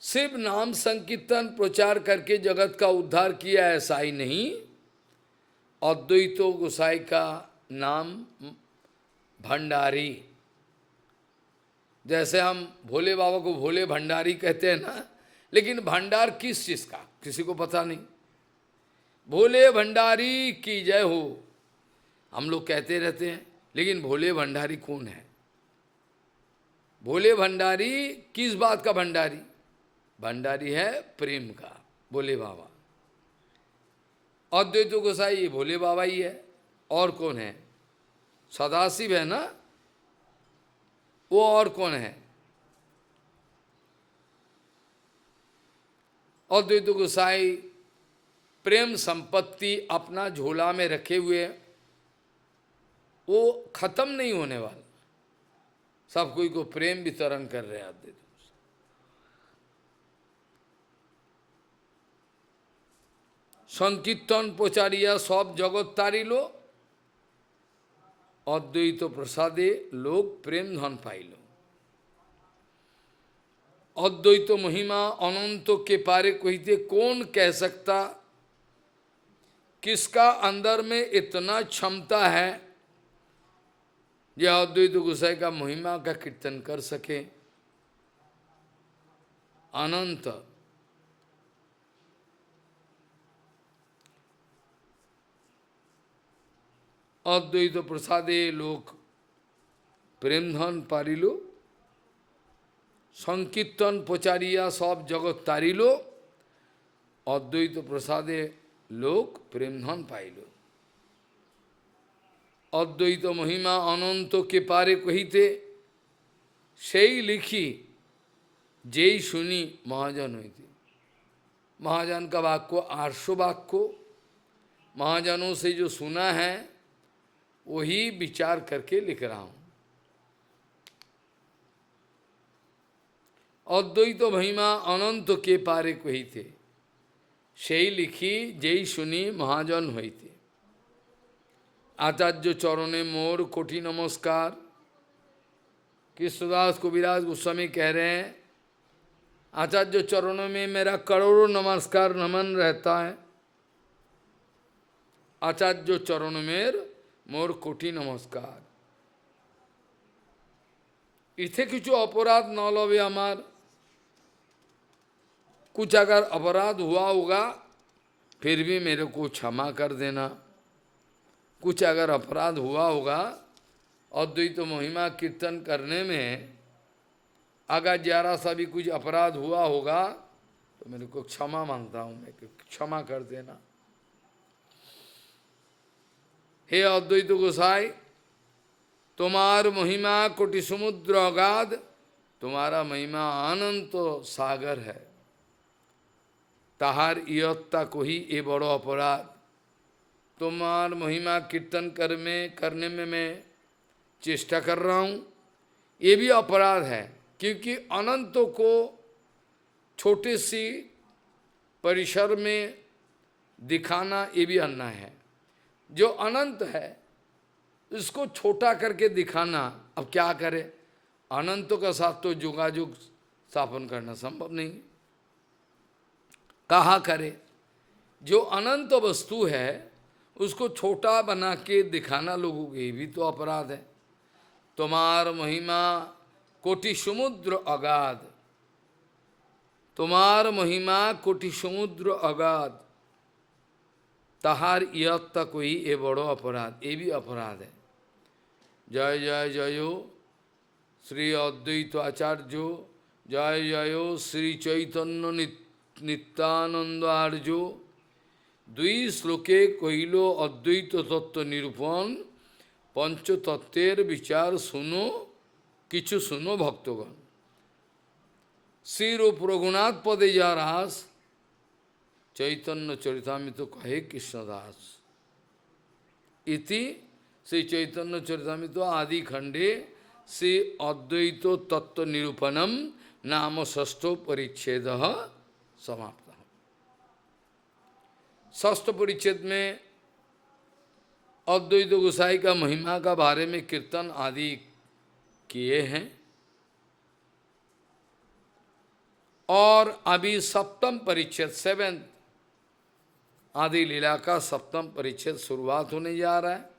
सिर्फ नाम संकीर्तन प्रचार करके जगत का उद्धार किया ऐसा ही नहीं, अद्वैतो गोसाई का नाम भंडारी। जैसे हम भोले बाबा को भोले भंडारी कहते हैं ना, लेकिन भंडार किस चीज का किसी को पता नहीं। भोले भंडारी की जय हो हम लोग कहते रहते हैं, लेकिन भोले भंडारी कौन है? भोले भंडारी किस बात का भंडारी? भंडारी है प्रेम का, भोले बाबा। अद्वैत गोसाई भोले बाबा ही है, और कौन है? सदाशिव है ना, वो और कौन है? अद्वैत गोसाई प्रेम संपत्ति अपना झोला में रखे हुए, वो खत्म नहीं होने वाला। सब कोई को प्रेम वितरण कर रहे हैं अद्वैत। संकीर्तन प्रचारिया सब जगत तारिलो, अद्वैत प्रसादे लोग प्रेम धन पाइलो। अद्वैत महिमा अनंत के पारे कहते कौन कह सकता? किसका अंदर में इतना क्षमता है यह अद्वैत गोसाई का महिमा का कीर्तन कर सके? अनंत अद्वैत प्रसादे लोक प्रेम धन पारिल संकीर्तन प्रचारिया सब जगत तारिल अद्वैत प्रसादे लोक प्रेम धन पाइल अद्वैत महिमा अनंत के पारे कहिते সেই लिखी जेई सुनी महाजन हुई महाजन का वाक्य 800 वाक्य महाजनों से जो सुना है वही विचार करके लिख रहा हूं। अद्वैत महिमा अनंत के पारे कही थे সেই लिखी जेई सुनी महाजन हुई थे आचार्य चरणे मोर कोटि नमस्कार। कृष्णदास कविराज गोस्वामी कह रहे हैं आचार्य चरणों में मेरा करोड़ों नमस्कार नमन रहता है। आचार्य चरण में मोर कोटि नमस्कार। इथे किछु अपराध न लवे हमार कुछ अगर अपराध हुआ होगा फिर भी मेरे को क्षमा कर देना। कुछ अगर अपराध हुआ होगा अद्वैत महिमा कीर्तन करने में अगर जरा सा भी कुछ अपराध हुआ होगा तो मेरे को क्षमा मांगता हूं मैं क्षमा कर देना। हे अद्वैत गोसाई तुम्हार महिमा कोटि समुद्र अगाध तुम्हारा महिमा अनंत सागर है ताहार इयत्ता को ही ये बड़ो अपराध। तुम्हार महिमा कीर्तन करने में मैं चेष्टा कर रहा हूँ ये भी अपराध है क्योंकि अनंतों को छोटे सी परिसर में दिखाना ये भी अन्याय है। जो अनंत है उसको छोटा करके दिखाना अब क्या करे अनंतों के साथ तो योगायोग स्थापन करना संभव नहीं कहाँ करे। जो अनंत वस्तु है उसको छोटा बना के दिखाना लोगों के भी तो अपराध है। तुम्हार महिमा कोटि समुद्र अगाध तुम्हार महिमा कोटि समुद्र अगाध ताहार इयत्ता कोई ये बड़ो अपराध ये भी अपराध है। जय जय जयो श्री अद्वैत आचार्य जय जयो श्री चैतन्य नित्यानंद आर्यो दुई श्लोके कहिलो अद्वैत तत्व निरूपण पंच तत्वेर विचार सुनो किछु सुनो भक्तगण। श्री रूप रघुनाथ पदे जा रास चैतन्य चरितामृत तो कहे कृष्णदास इति श्री चैतन्य चरितामृत आदि खंडे श्री अद्वैत तत्व निरूपणम नाम षष्ठो परिच्छेद समाप्त। षष्ठ परिच्छेद में अद्वैत गोसाई का महिमा का बारे में कीर्तन आदि किए हैं और अभी सप्तम परिच्छेद 7th आदि लीला का सप्तम परिच्छेद शुरुआत होने जा रहा है।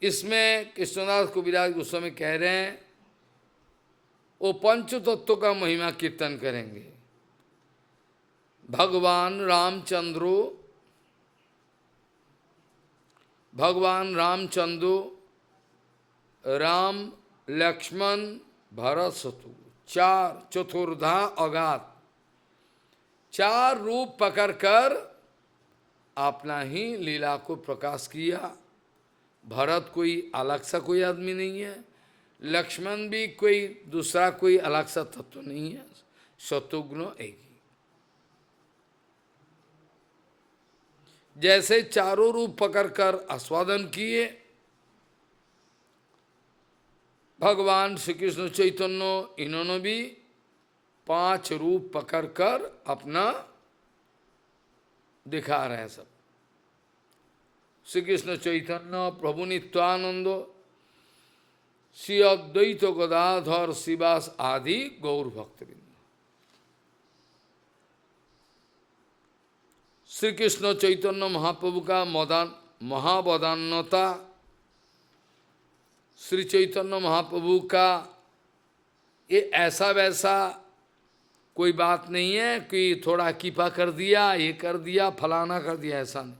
इसमें कृष्णदास कविराज गोस्वामी कह रहे हैं वो पंच तत्व का महिमा कीर्तन करेंगे। भगवान रामचंद्र राम लक्ष्मण भरत शत्रु चतुर्धा अगाध 4 रूप पकड़कर अपना ही लीला को प्रकाश किया। भरत कोई अलग सा कोई आदमी नहीं है लक्ष्मण भी कोई दूसरा कोई अलग सा तत्व नहीं है शत्रुघ्न एक ही। जैसे चारों रूप पकड़कर आस्वादन किए भगवान श्री कृष्ण चैतन्य इन्होंने भी 5 रूप पकड़कर अपना दिखा रहे हैं। सब श्री कृष्ण चैतन्य प्रभु नित्यानंद श्री अद्वैत गदाधर शिवास आदि गौर भक्तवृंद। श्री कृष्ण चैतन्य महाप्रभु का महावदान्यता श्री चैतन्य महाप्रभु का ये ऐसा वैसा कोई बात नहीं है कि थोड़ा कृपा कर दिया, ये कर दिया, फलाना कर दिया, ऐसा नहीं।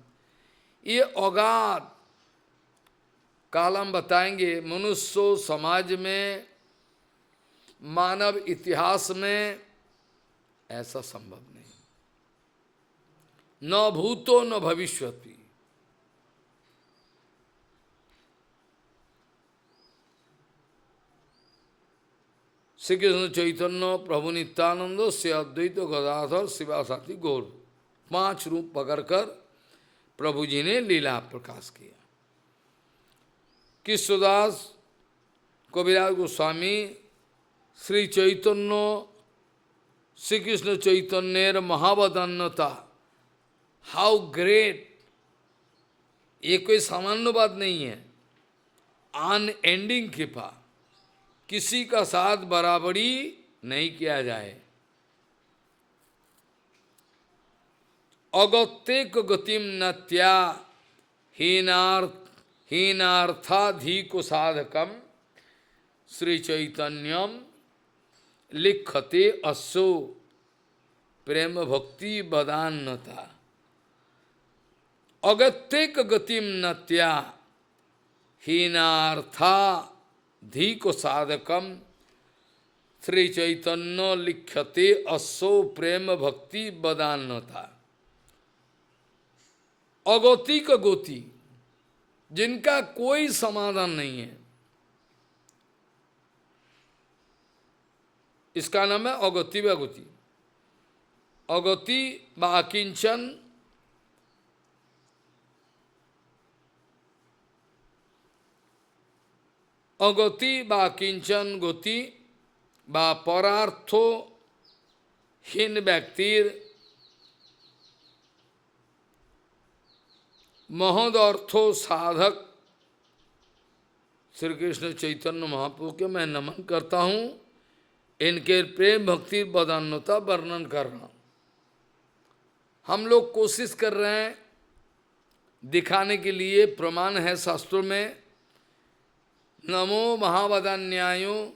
ये औगात काल हम बताएंगे। मनुष्य समाज में, मानव इतिहास में ऐसा संभव नहीं, न भूतो न भविष्यति। श्री कृष्ण चैतन्य प्रभु नित्यानंद से अद्वैत गदाधर शिवासाथी गौर 5 रूप पकड़कर प्रभु जी ने लीला प्रकाश किया। कृष्णदास कविराज गोस्वामी श्री चैतन्य, श्री कृष्ण चैतन्य महावदान्यता, हाउ ग्रेट, ये कोई सामान्य बात नहीं है। अनएंडिंग कृपा, किसी का साथ बराबरी नहीं किया जाए। अगत्यक गतिम नत्या हीनार्थाधिको साधकम श्री चैतन्यम लिखते असो प्रेम भक्ति बदान्नता। अगत्यक गतिम नत्या हीनार्थाधिको साधकम श्री चैतन्य लिखते असो प्रेम भक्ति बदान्नता। अगौतिक गोति, जिनका कोई समाधान नहीं है, इसका नाम है अगौति व गति। अगौति व अकिंचन, अगौति व किंचन गति व परार्थो हीन व्यक्तिर महदर्थो साधक श्री कृष्ण चैतन्य महाप्रभु के मैं नमन करता हूँ। इनके प्रेम भक्ति बदान्यता वर्णन कर रहा हूँ। हम लोग कोशिश कर रहे हैं दिखाने के लिए, प्रमाण है शास्त्रों में। नमो महावदान्यायो,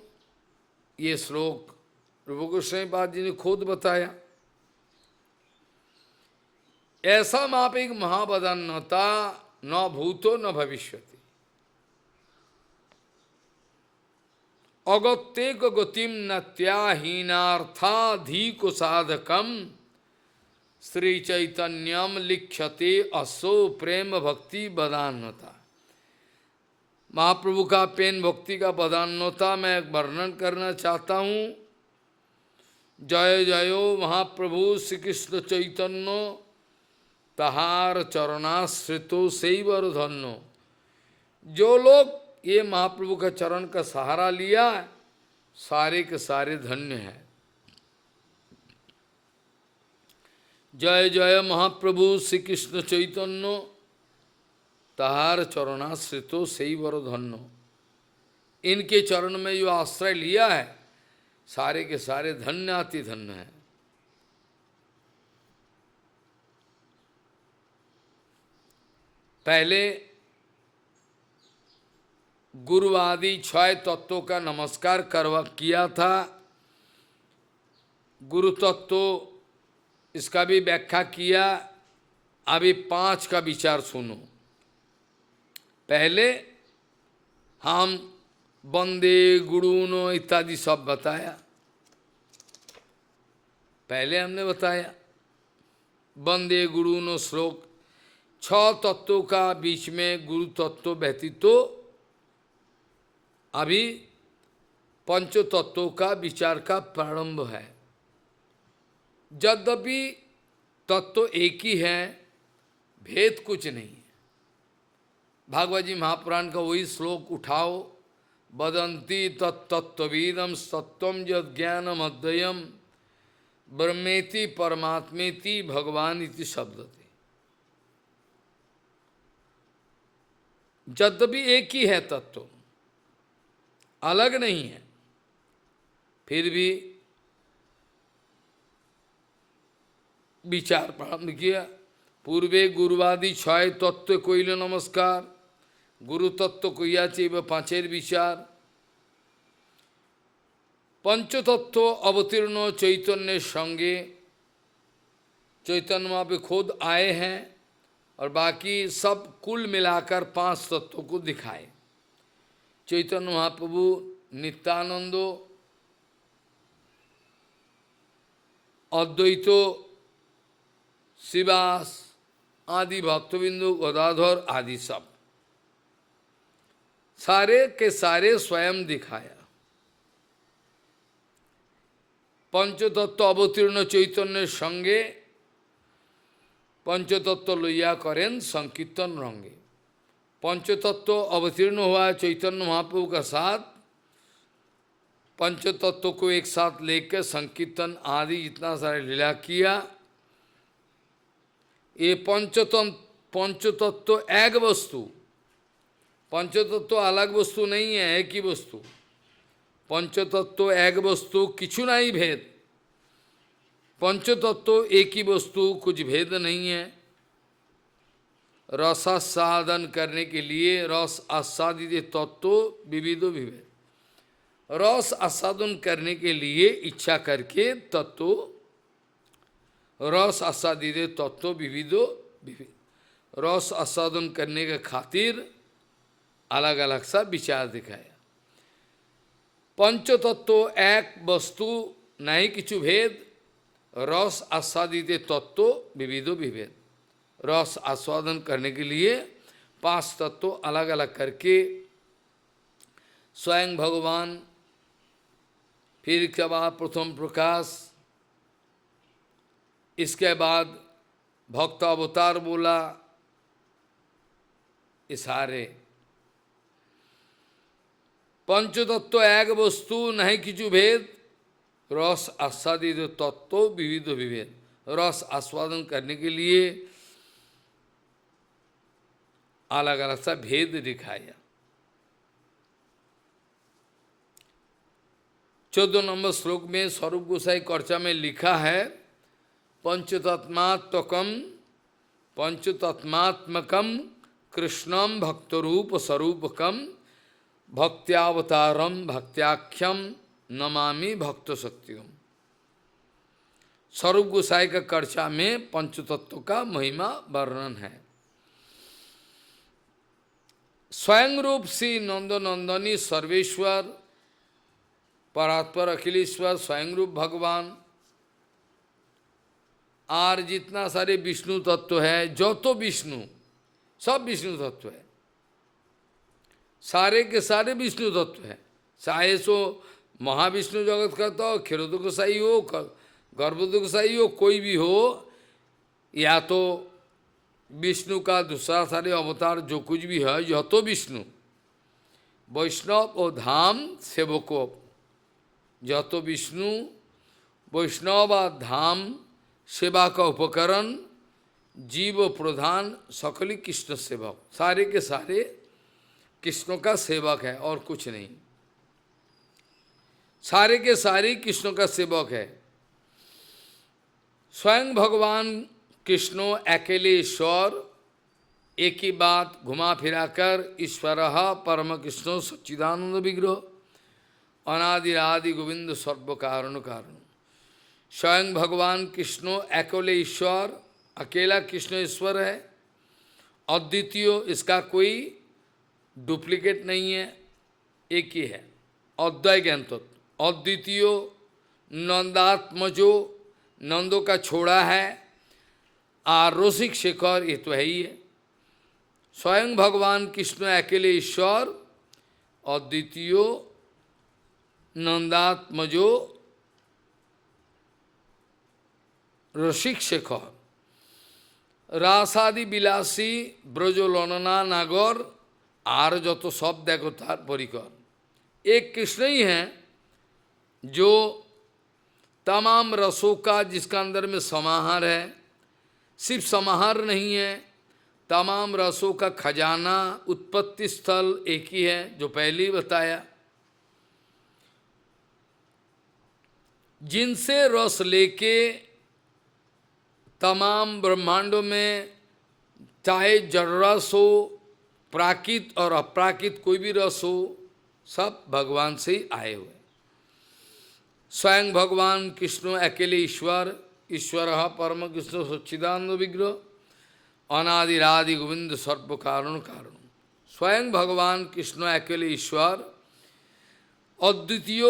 ये श्लोक प्रभु गोस्वामी पाद जी ने खुद बताया। ऐसा मापिक महावदान्यता न भूतो न भविष्यति। अगत्यक गतिम नत्याहीनार्थाधिको साधकम श्री चैतन्यम लिख्यते असो प्रेम भक्ति बदान्यता। महाप्रभु का प्रेम भक्ति का बदान्यता मैं वर्णन करना चाहता हूँ। जय जयो महाप्रभु श्री कृष्ण चैतन्य तहार चरणाश्रितो सैवर धन्यो। जो लोग ये महाप्रभु का चरण का सहारा लिया, सारे के सारे धन्य हैं। जय जय महाप्रभु श्री कृष्ण चैतन्य तहार चरणाश्रितो सैवर धन्यो। इनके चरण में जो आश्रय लिया है, सारे के सारे धन्य अति धन्य है। पहले गुरु आदि 6 तत्वों का नमस्कार किया था। गुरु तत्व इसका भी व्याख्या किया। अभी 5 का विचार सुनो। पहले हम वंदे गुरुनो इत्यादि सब बताया। पहले हमने बताया वंदे गुरुनो श्लोक। 6 तत्वों का बीच में गुरु तत्व व्यतीत तो अभी 5 तत्वों का विचार का प्रारंभ है। यद्यपि तत्व एक ही है, भेद कुछ नहीं है। भागवत जी महापुराण का वही श्लोक उठाओ। वदंती तत्तत्वीदम सत्वम यद ज्ञानम अद्वयम ब्रह्मेति परमात्मेति भगवान इति शब्दते। यद्यपि एक ही है तत्व, अलग नहीं है, फिर भी विचार प्रारंभ किया। पूर्वे गुरुवादी 6 तत्व कइल नमस्कार। गुरु तत्व कइयाचे 5 विचार। पंचतत्व अवतीर्ण चैतन्य संगे, चैतन्य वहाँ पे खुद आए हैं और बाकी सब कुल मिलाकर 5 तत्वों को दिखाए। चैतन्य महाप्रभु, नित्यानंदो, अद्वैतो, शिवास आदि भक्तबिंदु, गदाधर आदि सब सारे के सारे स्वयं दिखाया। पंचतत्व अवतीर्ण चैतन्य संगे, पंचतत्व लइया करें संकीर्तन रंगे। पंचतत्व अवतीर्ण हुआ चैतन्य महाप्रभु का साथ, पंचतत्व को एक साथ लेकर संकीर्तन आदि जितना सारे लीला किया। ये पंचतत्व एक वस्तु, पंचतत्व अलग वस्तु नहीं है, एक ही वस्तु। पंचतत्व एक वस्तु, किछु नहीं भेद। पंचतत्व एक ही वस्तु, कुछ भेद नहीं है। रस आस्वादन करने के लिए, रस आस्वादित तत्व विविधो विभेद, रस आस्वादन करने के लिए इच्छा करके तत्व, रस आस्वादित तत्व विविधो विविध, रस आस्वादन करने के खातिर अलग अलग सा विचार दिखाया। पंचतत्व एक वस्तु नहीं किछु भेद, रस आस्वादित तत्व विविधो विभेद, रस आस्वादन करने के लिए 5 तत्व अलग अलग करके स्वयं भगवान, फिर इसके बाद प्रथम प्रकाश, इसके बाद भक्त अवतार बोला, इसारे पंचतत्व एक वस्तु नहीं किछु भेद, रस आस्वादित तत्व विविध विभेद, रस आस्वादन करने के लिए अलग अलग सा भेद दिखाया। 14 नंबर श्लोक में स्वरूप गोसाई कर्चा में लिखा है, पंचतत्मात्मकम, पंचतत्मात्मकम कृष्णम भक्तरूप स्वरूपकम भक्त्यावतारम भक्त्याख्यम नमामि भक्त शक्तिम। स्वरूप गोसाई का कर्चा में पंचतत्व का महिमा वर्णन है। स्वयं रूप श्री नंदनंदनी सर्वेश्वर परात्पर अखिलेश्वर स्वयं रूप भगवान और जितना सारे विष्णु तत्व है, जो तो विष्णु, सब विष्णु तत्व है, सारे के सारे विष्णु तत्व है। चाहे सो महाविष्णु जगत का तो क्षीरोद गोसाई हो, गर्भोद गोसाई हो, कोई भी हो, या तो विष्णु का दूसरा सारे अवतार जो कुछ भी है, यह तो विष्णु, वैष्णव और धाम सेवको, यह तो विष्णु वैष्णव और धाम सेवा का उपकरण, जीव प्रधान सकली कृष्ण सेवक, सारे के सारे कृष्ण का सेवक है और कुछ नहीं, सारे के सारे कृष्ण का सेवक है। स्वयं भगवान कृष्ण अकेले ईश्वर, एक ही बात घुमा फिराकर ईश्वर परम कृष्ण सच्चिदानंद विग्रह, अनादि आदि गोविंद सर्व कारण कारण। स्वयं भगवान कृष्ण अकेले ईश्वर, अकेला कृष्ण ईश्वर है, अद्वितीय, इसका कोई डुप्लीकेट नहीं है, एक ही है, अद्वय ज्ञान तत्व, अद्वितीय, नंदात्मजो, नंदों का छोड़ा है, आरोसिक शेखर, ये तो है ही है। स्वयं भगवान कृष्ण अकेले ईश्वर, अद्वितीय, नंदात्मजो, रसिक शेखर, रासादि बिलासी, ब्रजोलना नागर, आर जो तो सब देखो तार परिकर, एक कृष्ण ही है जो तमाम रसों का, जिसका अंदर में समाहार है, सिर्फ समाहार नहीं है, तमाम रसों का खजाना, उत्पत्ति स्थल एक ही है, जो पहले ही बताया। जिनसे रस लेके तमाम ब्रह्मांडों में, चाहे जड़ रस हो, प्राकृत और अप्राकृत कोई भी रस हो, सब भगवान से ही आए हुए। स्वयं भगवान कृष्ण अकेले ईश्वर, ईश्वर परम कृष्ण सच्चिदानंद विग्रह, अनादिरादि गोविंद सर्व कारण कारण। स्वयं भगवान कृष्ण अकेले ईश्वर, अद्वितीय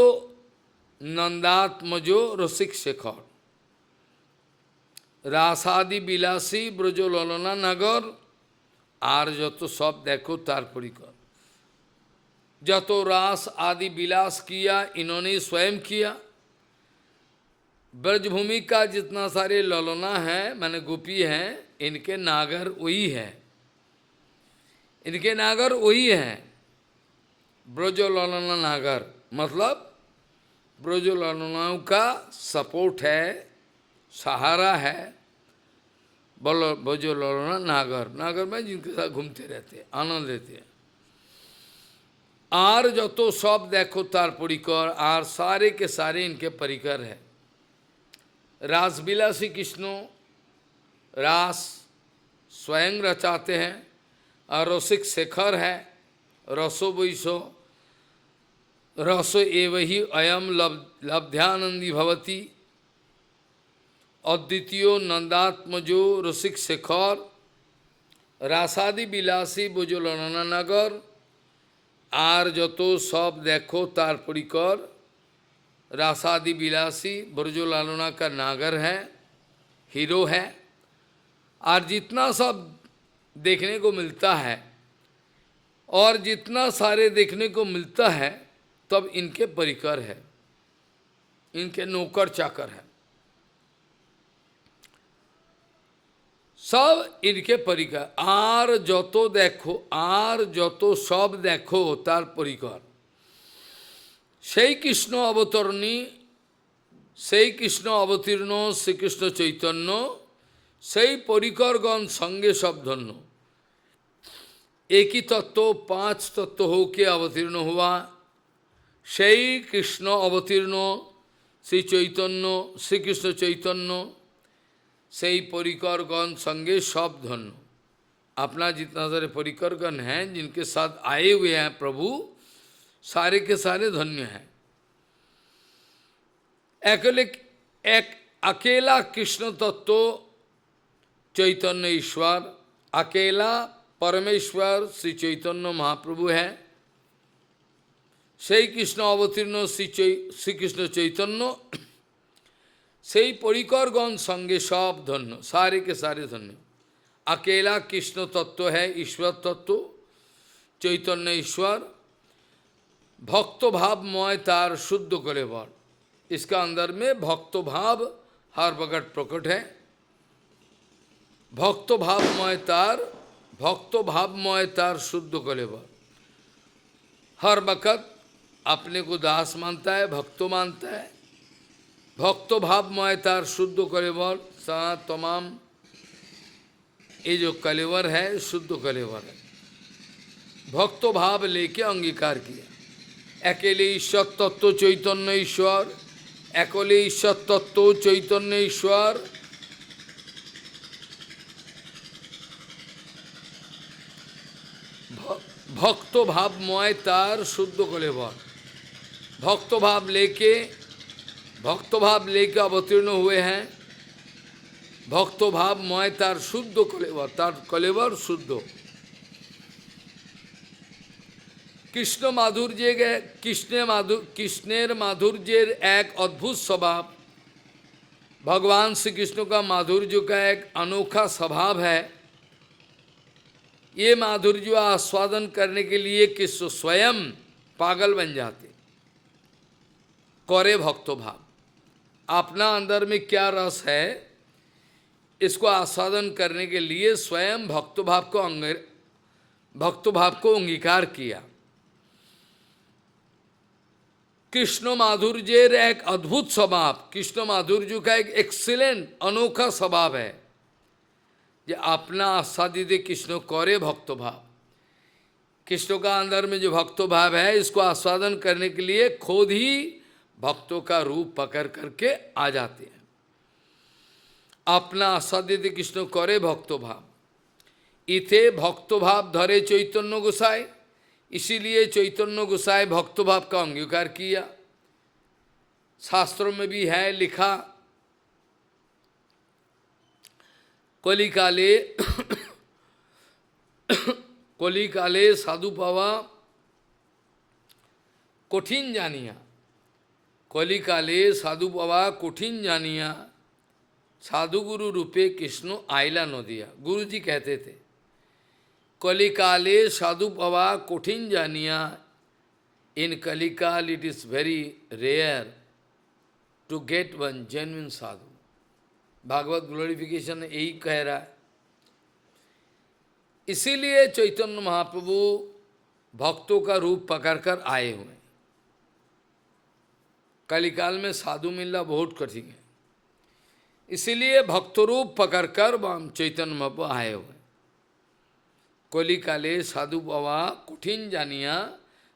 नंदात्मजो रसिक शेखर, रासादि बिलासी ब्रजो ललना नगर, আর যত সব देखो तार परिकर। যত रास आदि विलास किया इन्होंने स्वयं किया। ब्रजभूमि का जितना सारे ललना है माने गोपी हैं, इनके नागर वही है, इनके नागर वही है। ब्रजो ललना नागर मतलब ब्रजो ललनाओं का सपोर्ट है, सहारा है। बोलो ब्रजो ललना नागर, नागर में जिनके साथ घूमते रहते हैं, आनंद लेते हैं। आर जो तो सब देखो तार परिकर, आर सारे के सारे इनके परिकर है। रासविलासी कृष्णो, रास स्वयं रचाते हैं, और रसिक शेखर है, रसो वैसो, रसो एव ही अयम लब्ध्यानंदी भवती, अद्वितीय नंदात्मजो रसिक शेखर, रासादि बिलासी बुझो ललना नगर, आर जतो सब देखो तार परिकर। रासादि बिलासी ब्रजो लालना का नागर है, हीरो है। और जितना सब देखने को मिलता है और जितना सारे देखने को मिलता है, तब इनके परिकर है, इनके नौकर चाकर है, सब इनके परिकर। आर जतो देखो, आर जतो सब देखो तार परिकर। সেই কৃষ্ণ অবতরণী, সেই কৃষ্ণ অবতীর্ণ শ্রীকৃষ্ণ চৈতন্য, সেই পরিকরগণ সঙ্গে সব ধন্য। एक ही तत्व पांच तत्व होके अवतीर्ण हुआ, সেই কৃষ্ণ অবতীর্ণ শ্রী চৈতন্য, শ্রীকৃষ্ণ চৈতন্য, সেই परिकरगण संगे सब धन्य। अपना जितना सारे परिकरगण हैं, जिनके साथ आए हुए हैं प्रभु, सारे के सारे धन्य हैं। एक अकेला कृष्ण तत्व चैतन्य ईश्वर, अकेला परमेश्वर श्री चैतन्य महाप्रभु है। সেই কৃষ্ণ অবতীর্ণ শ্রীকৃষ্ণ চৈতন্য, সেই परिकरगण संगे सब धन्य, सारे के सारे धन्य। अकेला कृष्ण तत्व है, ईश्वर तत्व चैतन्य ईश्वर, भक्त भावमय तार शुद्ध करे बर। इसका अंदर में भक्त भाव हर वक्त प्रकट है। भक्त भावमय तार शुद्ध करे बर। हर वक्त अपने को दास मानता है, भक्तो मानता है। भक्त भावमय तार शुद्ध करे बर, तमाम ये जो कलेवर है शुद्ध कलेवर है। भक्त भाव लेके अंगीकार किया। अकेले ईश्वर तत्व चैतन्य ईश्वर, अकेले ईश्वर तत्व चैतन्य ईश्वर, भक्त भावमय तार शुद्ध कलेवर। भक्त भाव लेके अवतीर्ण हुए हैं। भक्त भावमय तार शुद्ध कलेवर, तार कलेवर शुद्ध। कृष्ण माधुर्य, कृष्णेर माधुर्येर एक अद्भुत स्वभाव। भगवान श्री कृष्ण का माधुर्य का एक अनोखा स्वभाव है। ये माधुर्य आस्वादन करने के लिए कृष्ण स्वयं पागल बन जाते, करे भक्तो भाव। अपना अंदर में क्या रस है, इसको आस्वादन करने के लिए स्वयं भक्त भाव को अंगीकार किया। कृष्ण माधुर्येर एक अद्भुत स्वभाव, कृष्ण माधुर्य का एक एक्सीलेंट अनोखा स्वभाव है, जो अपना आस्वादित कृष्ण करे भक्त भाव। कृष्ण का अंदर में जो भक्त भाव है, इसको आस्वादन करने के लिए खुद ही भक्तों का रूप पकड़ करके आ जाते हैं। अपना आस्वादित कृष्ण करे भक्त भाव, इथे भक्त भाव धरे चैतन्य गोसाई। इसीलिए चैतन्य गोसाई भक्त भाव का अंगीकार किया। शास्त्रों में भी है लिखा, कलिकाले कलिकाले साधु पावा कठिन जानिया, कलिकाले साधु पावा कठिन जानिया, साधु गुरु रूपे कृष्ण आइला नदिया। गुरु जी कहते थे कलिकाले साधु पावा कठिन जानिया, इन कलिकाल it is very rare to get one genuine sadhu. Bhagavat glorification यही कह रहा है। इसीलिए चैतन्य महाप्रभु भक्तों का रूप पकड़कर आए हुए। कलिकाल में साधु मिलना बहुत कठिन है, इसीलिए भक्त रूप पकड़कर चैतन्य महाप्रभु आए हुए। कलिकाले साधु बाबा कठिन जानिया,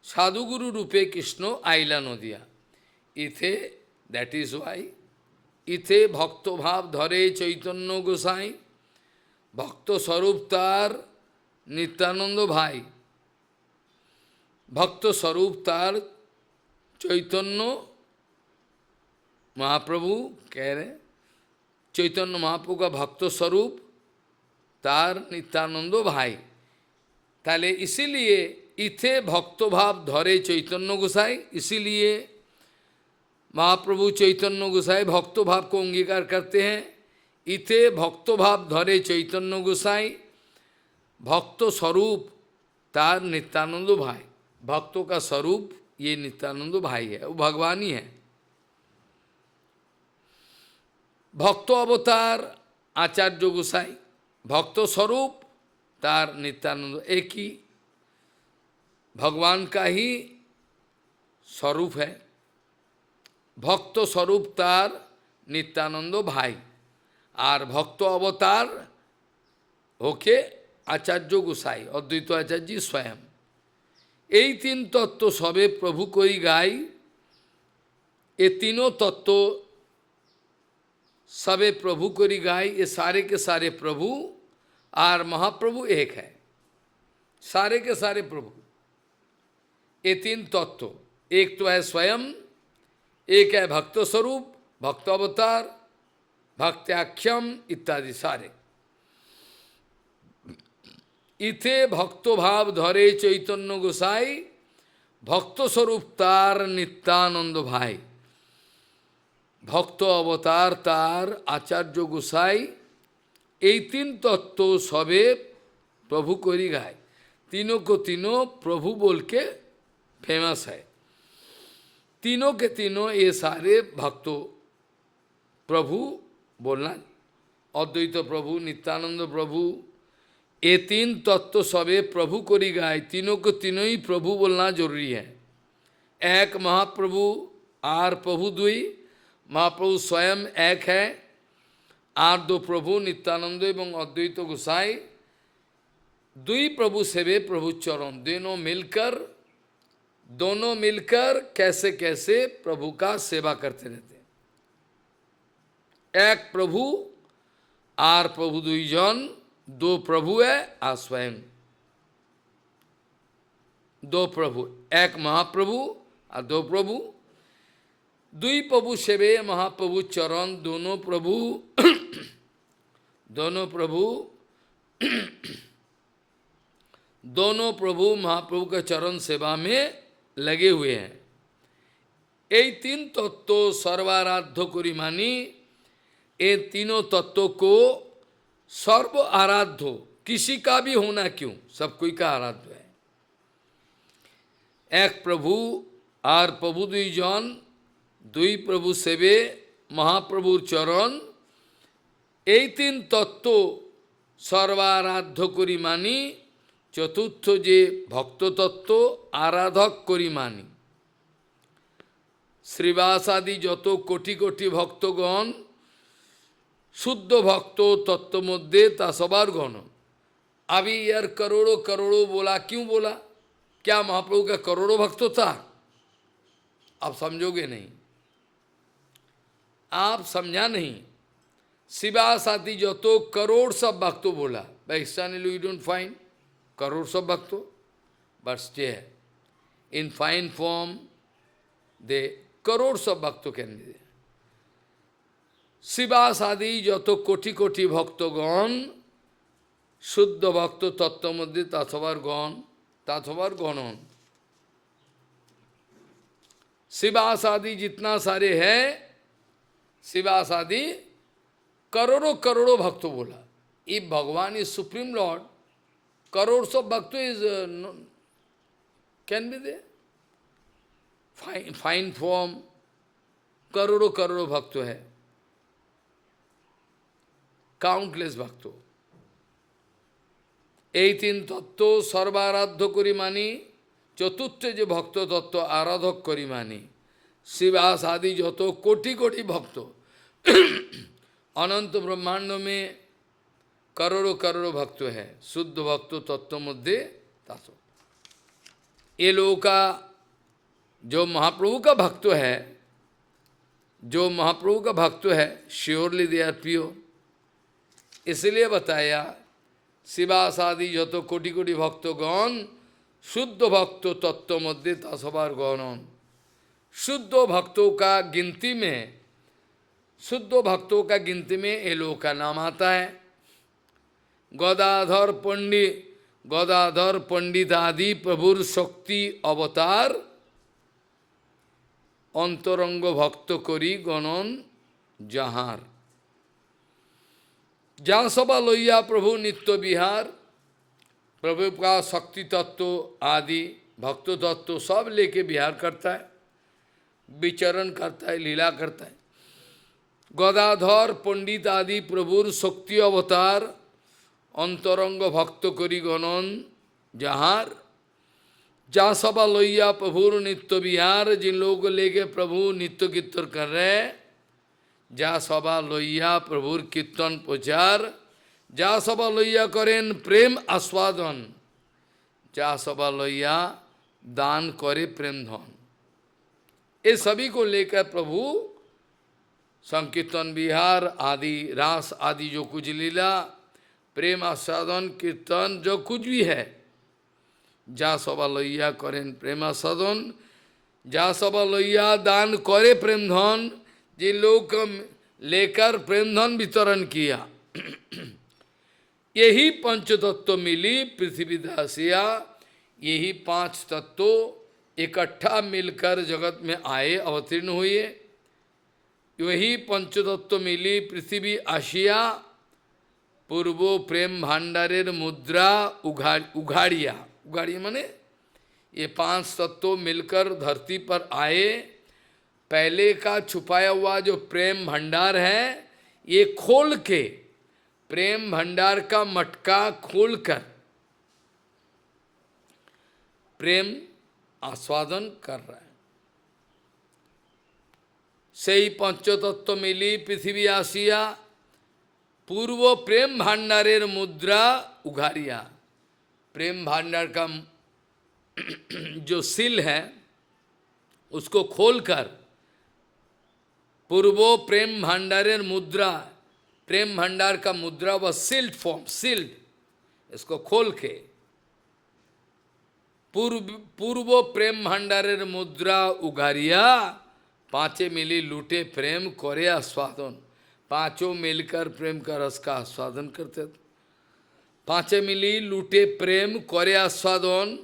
साधु गुरु रूपे कृष्ण आइला नदिया। इथे दैट इज वाई इथे भक्त भाव धरे चैतन्य गोसाई, भक्त स्वरूप तार नित्यानंद भाई, भक्त स्वरूप तार चैतन्य महाप्रभु कह रहे, चैतन्य महाप्रभु का भक्त स्वरूप तार नित्यानंद भाई। ताले इसीलिए इथे भक्त भाव धरे चैतन्य गोसाई, इसीलिए महाप्रभु चैतन्य गोसाई भक्त भाव को अंगीकार करते हैं। इथे भक्त भाव धरे चैतन्य गोसाई, भक्त स्वरूप तार नित्यानंद भाई। भक्तों का स्वरूप ये नित्यानंद भाई है, वो भगवान ही है। भक्त अवतार आचार्य गोसाई, भक्त स्वरूप तार नित्यानंद, एक ही भगवान का ही स्वरूप है। भक्त स्वरूप तार नित्यानंद भाई, और भक्त अवतार होके आचार्य गोसाई अद्वैत आचार्य जी स्वयं। এই तीन तत्व सबे प्रभु कोई गाय, ये तीनों तत्व सबे प्रभु कोई गाय। ये सारे के सारे प्रभु और महाप्रभु एक है, सारे के सारे प्रभु। ये तीन तत्व, एक तो है स्वयं, एक है भक्त स्वरूप, भक्त अवतार, भक्त्याख्यम इत्यादि सारे। इथे भक्त भाव धरे चैतन्य गोसाई, भक्त स्वरूप तार नित्यानंद भाई। भक्त अवतार तार आचार्य गोसाई, এই तीन तत्व सबे प्रभु कोरी गाय। तीनों को तीनों प्रभु बोल के फेमस है। तीनों के तीनों ये सारे भक्तों प्रभु बोलना, अद्वैत प्रभु, नित्यानंद प्रभु, ये तीन तत्व सबे प्रभु कोरी गाय। तीनों को तीनों ही प्रभु बोलना जरूरी है। एक महाप्रभु आर प्रभु दुई, महाप्रभु स्वयं एक है, आर दो प्रभु नित्यानंद एवं अद्वैत गोसाई। दुई प्रभु सेवे प्रभु चरण, दोनों मिलकर कैसे कैसे प्रभु का सेवा करते रहते। एक प्रभु आर प्रभु दुई जन, दो प्रभु है और स्वयं दो प्रभु, एक महाप्रभु और दो प्रभु। दुई प्रभु सेवे महाप्रभु चरण, दोनों प्रभु दोनों प्रभु महाप्रभु के चरण सेवा में लगे हुए हैं। ये तीन तत्व सर्वाराध्य करी मानी, ये तीनों तत्वों को सर्व आराध्य, किसी का भी होना क्यों, सब कोई का आराध्य है। एक प्रभु आर प्रभु दुई जन, दुई प्रभु सेवे महाप्रभुर चरण। এই तीन तत्व सर्वाराध्य करी मानी, चतुर्थ जे भक्त तत्व आराधक करी मानी। श्रीवास आदि যত কোটি কোটি भक्तगण शुद्ध भक्त तत्व मध्य ता सबार गण। अभी यार करोड़ों करोड़ों बोला, क्यों बोला? क्या महाप्रभु का करोड़ों भक्त था? आप समझोगे नहीं, आप समझा नहीं। शिवास आदि जो तो करोड़ सब भक्तों बोला, by externally we don't find crore सब भक्तों, but still in fine form they crore सब भक्त कैन बी देयर। শিবাস আদি যত কোটি কোটি ভক্তগণ, शुद्ध भक्त तत्व मध्य तथवर गणन। शिवास आदि जितना सारे है, शिवास आदि करोड़ों करोड़ों भक्तों बोला। If Bhagwan is supreme lord, crore of bhakt is can be they fine form, करोड़ों करोड़ों भक्त है, काउंटलेस भक्तों। এই তিন তত্ত্ব সর্বারাধ্য করি মানি, চতুর্থ যে ভক্ত তত্ত্ব আরাধক করি মানি। शिवास आदि যত কোটি কোটি ভক্ত, अनंत ब्रह्मांड में करोड़ों करोड़ों भक्त है, शुद्ध भक्त तत्व मध्य तासो। ये लोगों का जो महाप्रभु का भक्त है, जो महाप्रभु का भक्त है, श्योरली दे आर प्योर। इसलिए बताया शिवास आदि जो तो कोटि कोटि भक्तगण, शुद्ध भक्त तत्व मध्य तसबार गणन। शुद्ध भक्तों का गिनती में, शुद्ध भक्तों का गिनती में ये लोग का नाम आता है। गदाधर पंडित आदि प्रभुर शक्ति अवतार, अंतरंग भक्त करी गणन जहार। जहाँ सभा लोहिया प्रभु नित्य विहार, प्रभु का शक्ति तत्व आदि भक्त तत्व सब लेके विहार करता है, विचरण करता है, लीला करता है। गदाधर पंडित आदि प्रभुर शक्ति अवतार, अंतरंग भक्त करी गणन जहार। जहाँ सभा लोहिया प्रभुर नित्य विहार, जिन लोगों को लेके प्रभु नित्य कीर्तन कर रहे हैं, जा सभा लोहिया प्रभुर कीर्तन प्रचार, जा सभा लोहिया करें प्रेम आस्वादन, जा सभा लोहिया दान करे प्रेम धन। ये सभी को लेकर प्रभु संकीर्तन विहार आदि रास आदि जो कुछ लीला प्रेम आस्वादन कीर्तन जो कुछ भी है, जा सभा लोहिया करें प्रेम आस्वादन, जा सभा लोहिया दान करे प्रेम धन। जिन लोग को लेकर प्रेम धन वितरण किया, यही पंचतत्व मिली पृथ्वी दासिया। यही पांच तत्व इकट्ठा मिलकर जगत में आए, अवतीर्ण हुए। यही पंचतत्व मिली पृथ्वी आशिया, पूर्वो प्रेम भांडारेर मुद्रा उघाड़िया। उघाड़िया माने ये पांच तत्व मिलकर धरती पर आए। पहले का छुपाया हुआ जो प्रेम भंडार है, ये खोल के, प्रेम भंडार का मटका खोलकर प्रेम आस्वादन कर रहा है। सही पंचतत्व मिली पृथ्वी आसिया, पूर्व प्रेम भांडारेर मुद्रा उघारिया। प्रेम भांडार का जो सील है उसको खोलकर, पूर्वो प्रेम भंडारेर मुद्रा, प्रेम भंडार का मुद्रा व सील्ड फॉर्म, सील्ड, इसको खोल के पूर्व प्रेम भंडारेर मुद्रा उगारिया। पांचे मिली लूटे प्रेम करे आस्वादन। पांचों मिलकर प्रेम का रस का आस्वादन करते थे। पांचे मिली लूटे प्रेम करे आस्वादन।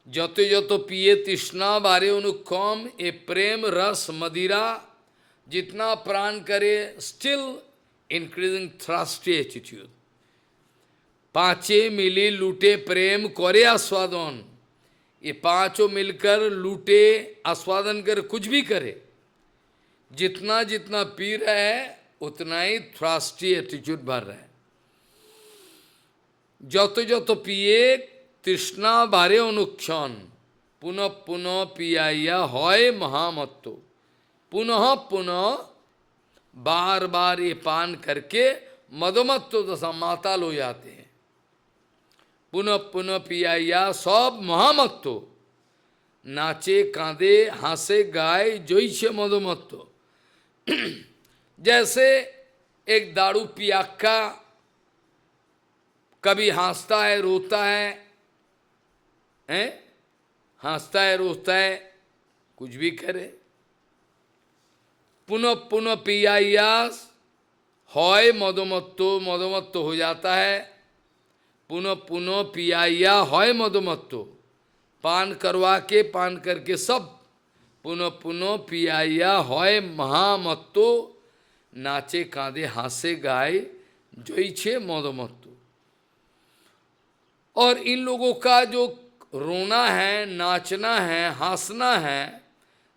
जतो जतो पिए तृष्णा बारे अनुकम, ये प्रेम रस मदिरा जितना प्राण करे, स्टिल इंक्रीजिंग थ्रस्टी एटीट्यूड। पांचे मिली लूटे प्रेम करे आस्वादन। ये पांचों मिलकर लूटे आस्वादन कर, कुछ भी करे, जितना जितना पी रहा है उतना ही थ्रस्टी एटीट्यूड बढ़ रहा है। जतो जतो पिए तृष्णा बारे अनुक्षण, पुनः पुनः पियाइया होय महामत्तो। पुनः पुनः बार बार ये पान करके मदोमत्तो दशा माताल हो जाते हैं। पुनः पुनः पियाइया सब महामत्तो, नाचे कांदे हासे गाय जैसे मदोमत्तो। जैसे एक दारू पियाक्का कभी हंसता है रोता है, हंसता है रोता है, कुछ भी करे, पुनः पुनः पियायास हॉय मदोमत्तो, मदोमत्तो हो जाता है। पुनः पुनः पियाया हॉय मदोमत्तो, पान करवा के, पान करके सब पुनः पुनः पियाया हॉय महामत्तो, नाचे कांदे हासे गाए जोई छे मदोमत्तो। और इन लोगों का जो रोना है, नाचना है, हंसना है,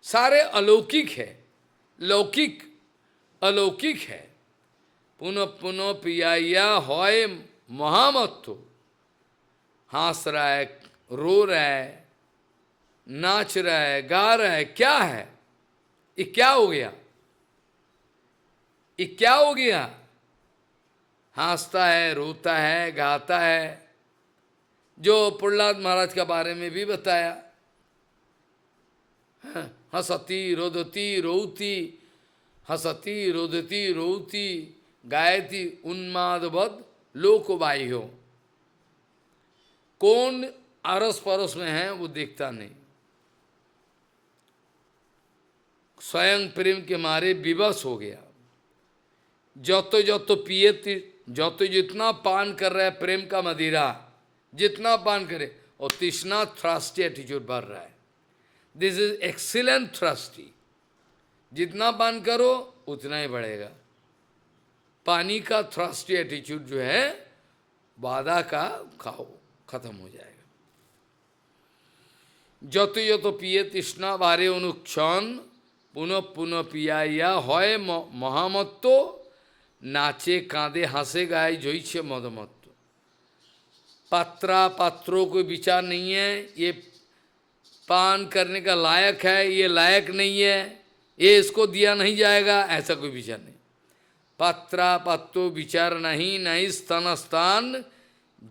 सारे अलौकिक है, लौकिक अलौकिक है। पुनः पुनः पियाया हॉय महामत्तो, हंस रहा है, रो रहा है, नाच रहा है, गा रहा है, क्या है ये? क्या हो गया? ये क्या हो गया? हंसता है, रोता है, गाता है, जो प्रहलाद महाराज के बारे में भी बताया। हंसती रोदती रोती, हंसती रोदती रोती, गायती उन्मादवद लोकवाह्यो। कौन अरस पड़ोस में है वो देखता नहीं, स्वयं प्रेम के मारे विवश हो गया। जो तो पिए, जो तो जितना पान कर रहा है प्रेम का मदिरा, जितना पान करे, और तृष्णा थ्रस्टी एटीट्यूड बढ़ रहा है। This is excellent thirsty. जितना पान करो उतना ही बढ़ेगा। पानी का थ्रस्टी एटीट्यूड जो है, बाधा का खाओ, खत्म हो जाएगा। जो तो पिए तृष्णा बारे अनुक्षण, पुनः पुनः पियाया हॉय महामत्तो, नाचे कांदे हंसे गाए जोई छे मदमत्तो। पात्रा पात्रों को विचार नहीं है, ये पान करने का लायक है, ये लायक नहीं है, ये इसको दिया नहीं जाएगा, ऐसा कोई विचार नहीं। पात्रा पात्रो विचार नहीं, नहीं स्थान स्थान,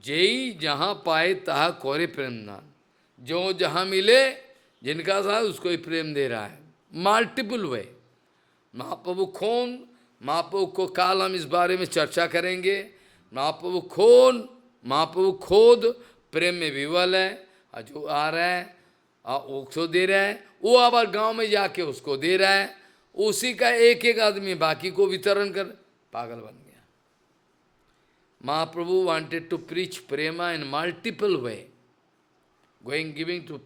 जेई जहाँ पाए तहा कोरे प्रेमदान। जो जहाँ मिले, जिनका साथ, उसको ही प्रेम दे रहा है, मल्टीपल वे। महाप्रभु कौन? महाप्रभु को काल हम इस बारे में चर्चा करेंगे। महाप्रभु कौन? महाप्रभु खुद प्रेम में विवल है, और जो आ रहा है उसको दे रहा है, वो आबार गांव में जाके उसको दे रहा है, उसी का एक एक आदमी बाकी को वितरण कर, पागल बन गया। Mahaprabhu wanted to preach prema in multiple way, going giving to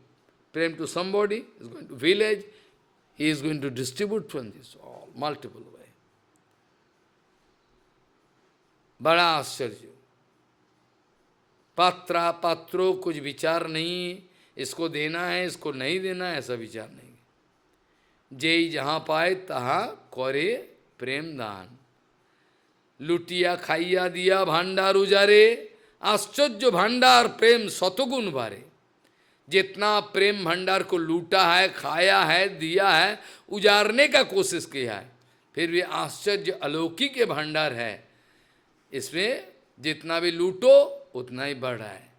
prem to somebody, is going to village, he is going to distribute from this all multiple way. बड़ा आश्चर्य। पात्रा पात्रों कुछ विचार नहीं, इसको देना है, इसको नहीं देना है, ऐसा विचार नहीं। जेई जहाँ पाए तहाँ करे प्रेम दान। लुटिया खाइया दिया भांडार उजारे, आश्चर्य भांडार प्रेम शतगुण बारे। जितना प्रेम भंडार को लूटा है, खाया है, दिया है, उजारने का कोशिश किया है, फिर भी आश्चर्य अलौकिक के भंडार है। इसमें जितना भी लूटो उतना ही बढ़ रहा है।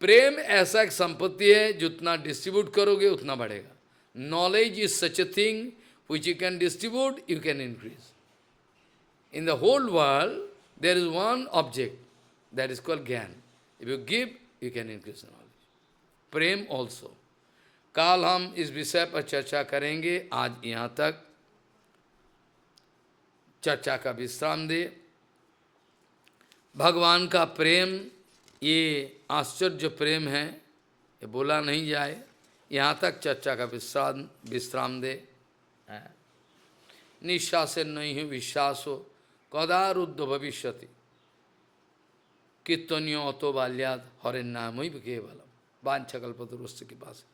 प्रेम ऐसा एक संपत्ति है, जितना डिस्ट्रीब्यूट करोगे उतना बढ़ेगा। Knowledge is such a thing which you can distribute, you can increase. In the whole world there is one object, that is called gyan. If you give, you can increase knowledge. Prem also. काल हम इस विषय पर चर्चा करेंगे। आज यहाँ तक चर्चा का विश्राम दे। भगवान का प्रेम ये आश्चर्य प्रेम है, ये बोला नहीं जाए। यहाँ तक चर्चा का विश्राम दे। निश्वासे नहीं विश्वासो कदा रुद्ध भविष्यति, कीर्तनियो अतो बाल्याद हरे नाम ही केवलम। वांछकल्पतरुस्य के पास।